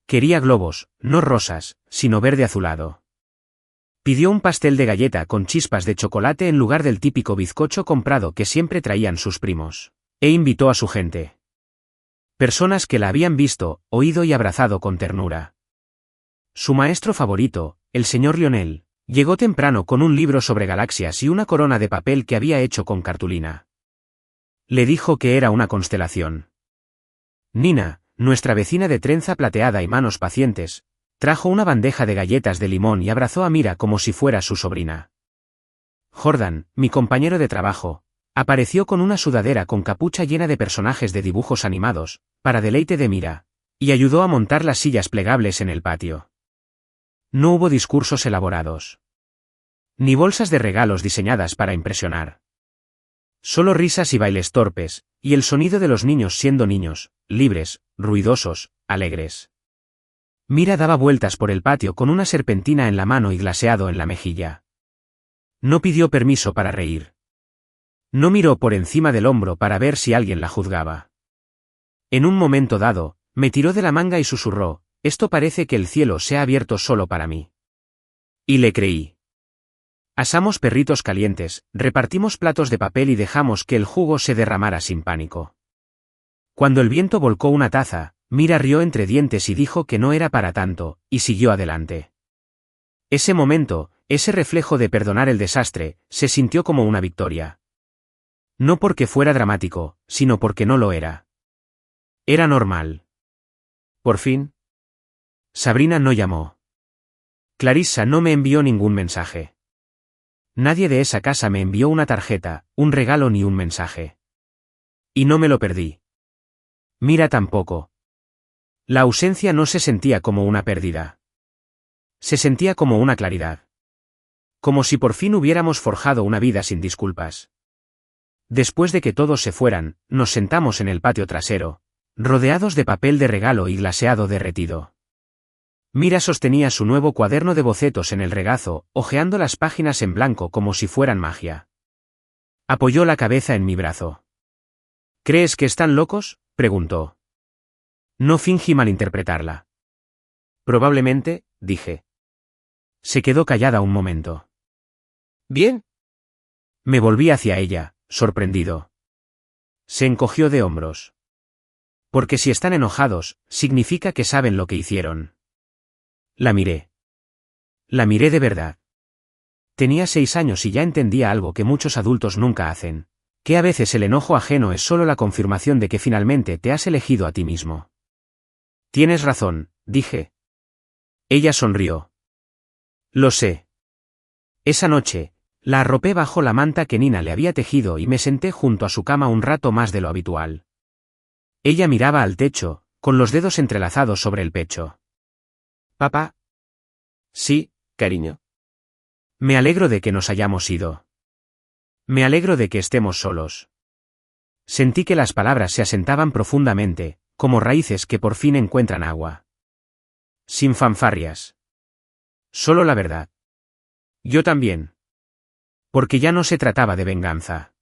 Quería globos, no rosas, sino verde azulado. Pidió un pastel de galleta con chispas de chocolate en lugar del típico bizcocho comprado que siempre traían sus primos. E invitó a su gente. Personas que la habían visto, oído y abrazado con ternura. Su maestro favorito, el señor Lionel, llegó temprano con un libro sobre galaxias y una corona de papel que había hecho con cartulina. Le dijo que era una constelación. Nina, nuestra vecina de trenza plateada y manos pacientes, trajo una bandeja de galletas de limón y abrazó a Mira como si fuera su sobrina. Jordan, mi compañero de trabajo, apareció con una sudadera con capucha llena de personajes de dibujos animados, para deleite de Mira, y ayudó a montar las sillas plegables en el patio. No hubo discursos elaborados. Ni bolsas de regalos diseñadas para impresionar. Solo risas y bailes torpes, y el sonido de los niños siendo niños, libres, ruidosos, alegres. Mira daba vueltas por el patio con una serpentina en la mano y glaseado en la mejilla. No pidió permiso para reír. No miró por encima del hombro para ver si alguien la juzgaba. En un momento dado, me tiró de la manga y susurró, «Esto parece que el cielo se ha abierto solo para mí». Y le creí. Asamos perritos calientes, repartimos platos de papel y dejamos que el jugo se derramara sin pánico. Cuando el viento volcó una taza, Mira rió entre dientes y dijo que no era para tanto, y siguió adelante. Ese momento, ese reflejo de perdonar el desastre, se sintió como una victoria. No porque fuera dramático, sino porque no lo era. Era normal. Por fin. Sabrina no llamó. Clarissa no me envió ningún mensaje. Nadie de esa casa me envió una tarjeta, un regalo ni un mensaje. Y no me lo perdí. Mira tampoco. La ausencia no se sentía como una pérdida. Se sentía como una claridad. Como si por fin hubiéramos forjado una vida sin disculpas. Después de que todos se fueran, nos sentamos en el patio trasero, rodeados de papel de regalo y glaseado derretido. Mira sostenía su nuevo cuaderno de bocetos en el regazo, hojeando las páginas en blanco como si fueran magia. Apoyó la cabeza en mi brazo. ¿Crees que están locos?, preguntó. No fingí malinterpretarla. Probablemente, dije. Se quedó callada un momento. ¿Bien? Me volví hacia ella, sorprendido. Se encogió de hombros. Porque si están enojados, significa que saben lo que hicieron. La miré. La miré de verdad. Tenía 6 años y ya entendía algo que muchos adultos nunca hacen, que a veces el enojo ajeno es solo la confirmación de que finalmente te has elegido a ti mismo. Tienes razón, dije. Ella sonrió. Lo sé. Esa noche, la arropé bajo la manta que Nina le había tejido y me senté junto a su cama un rato más de lo habitual. Ella miraba al techo, con los dedos entrelazados sobre el pecho. ¿Papá? Sí, cariño. Me alegro de que nos hayamos ido. Me alegro de que estemos solos. Sentí que las palabras se asentaban profundamente, como raíces que por fin encuentran agua. Sin fanfarrias. Solo la verdad. Yo también. Porque ya no se trataba de venganza.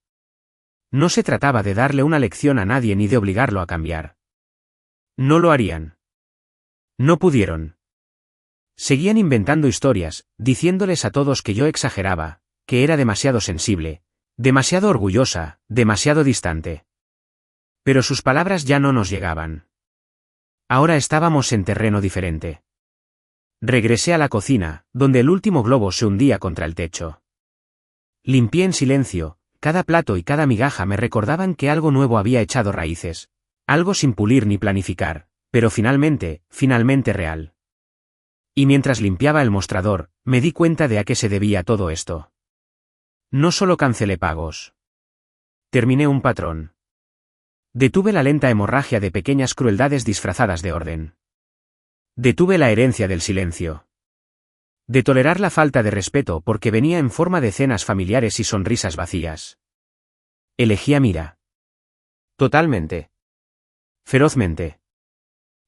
No se trataba de darle una lección a nadie ni de obligarlo a cambiar. No lo harían. No pudieron. Seguían inventando historias, diciéndoles a todos que yo exageraba, que era demasiado sensible, demasiado orgullosa, demasiado distante. Pero sus palabras ya no nos llegaban. Ahora estábamos en terreno diferente. Regresé a la cocina, donde el último globo se hundía contra el techo. Limpié en silencio, cada plato y cada migaja me recordaban que algo nuevo había echado raíces, algo sin pulir ni planificar, pero finalmente real. Y mientras limpiaba el mostrador, me di cuenta de a qué se debía todo esto. No solo cancelé pagos. Terminé un patrón. Detuve la lenta hemorragia de pequeñas crueldades disfrazadas de orden. Detuve la herencia del silencio. De tolerar la falta de respeto porque venía en forma de cenas familiares y sonrisas vacías. Elegí a Mira. Totalmente. Ferozmente.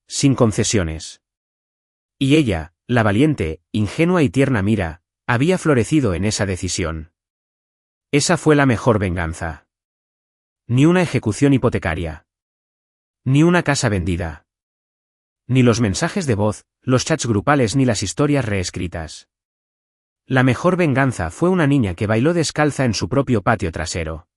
Sin concesiones. Y ella, la valiente, ingenua y tierna Mira, había florecido en esa decisión. Esa fue la mejor venganza. Ni una ejecución hipotecaria. Ni una casa vendida. Ni los mensajes de voz, los chats grupales ni las historias reescritas. La mejor venganza fue una niña que bailó descalza en su propio patio trasero.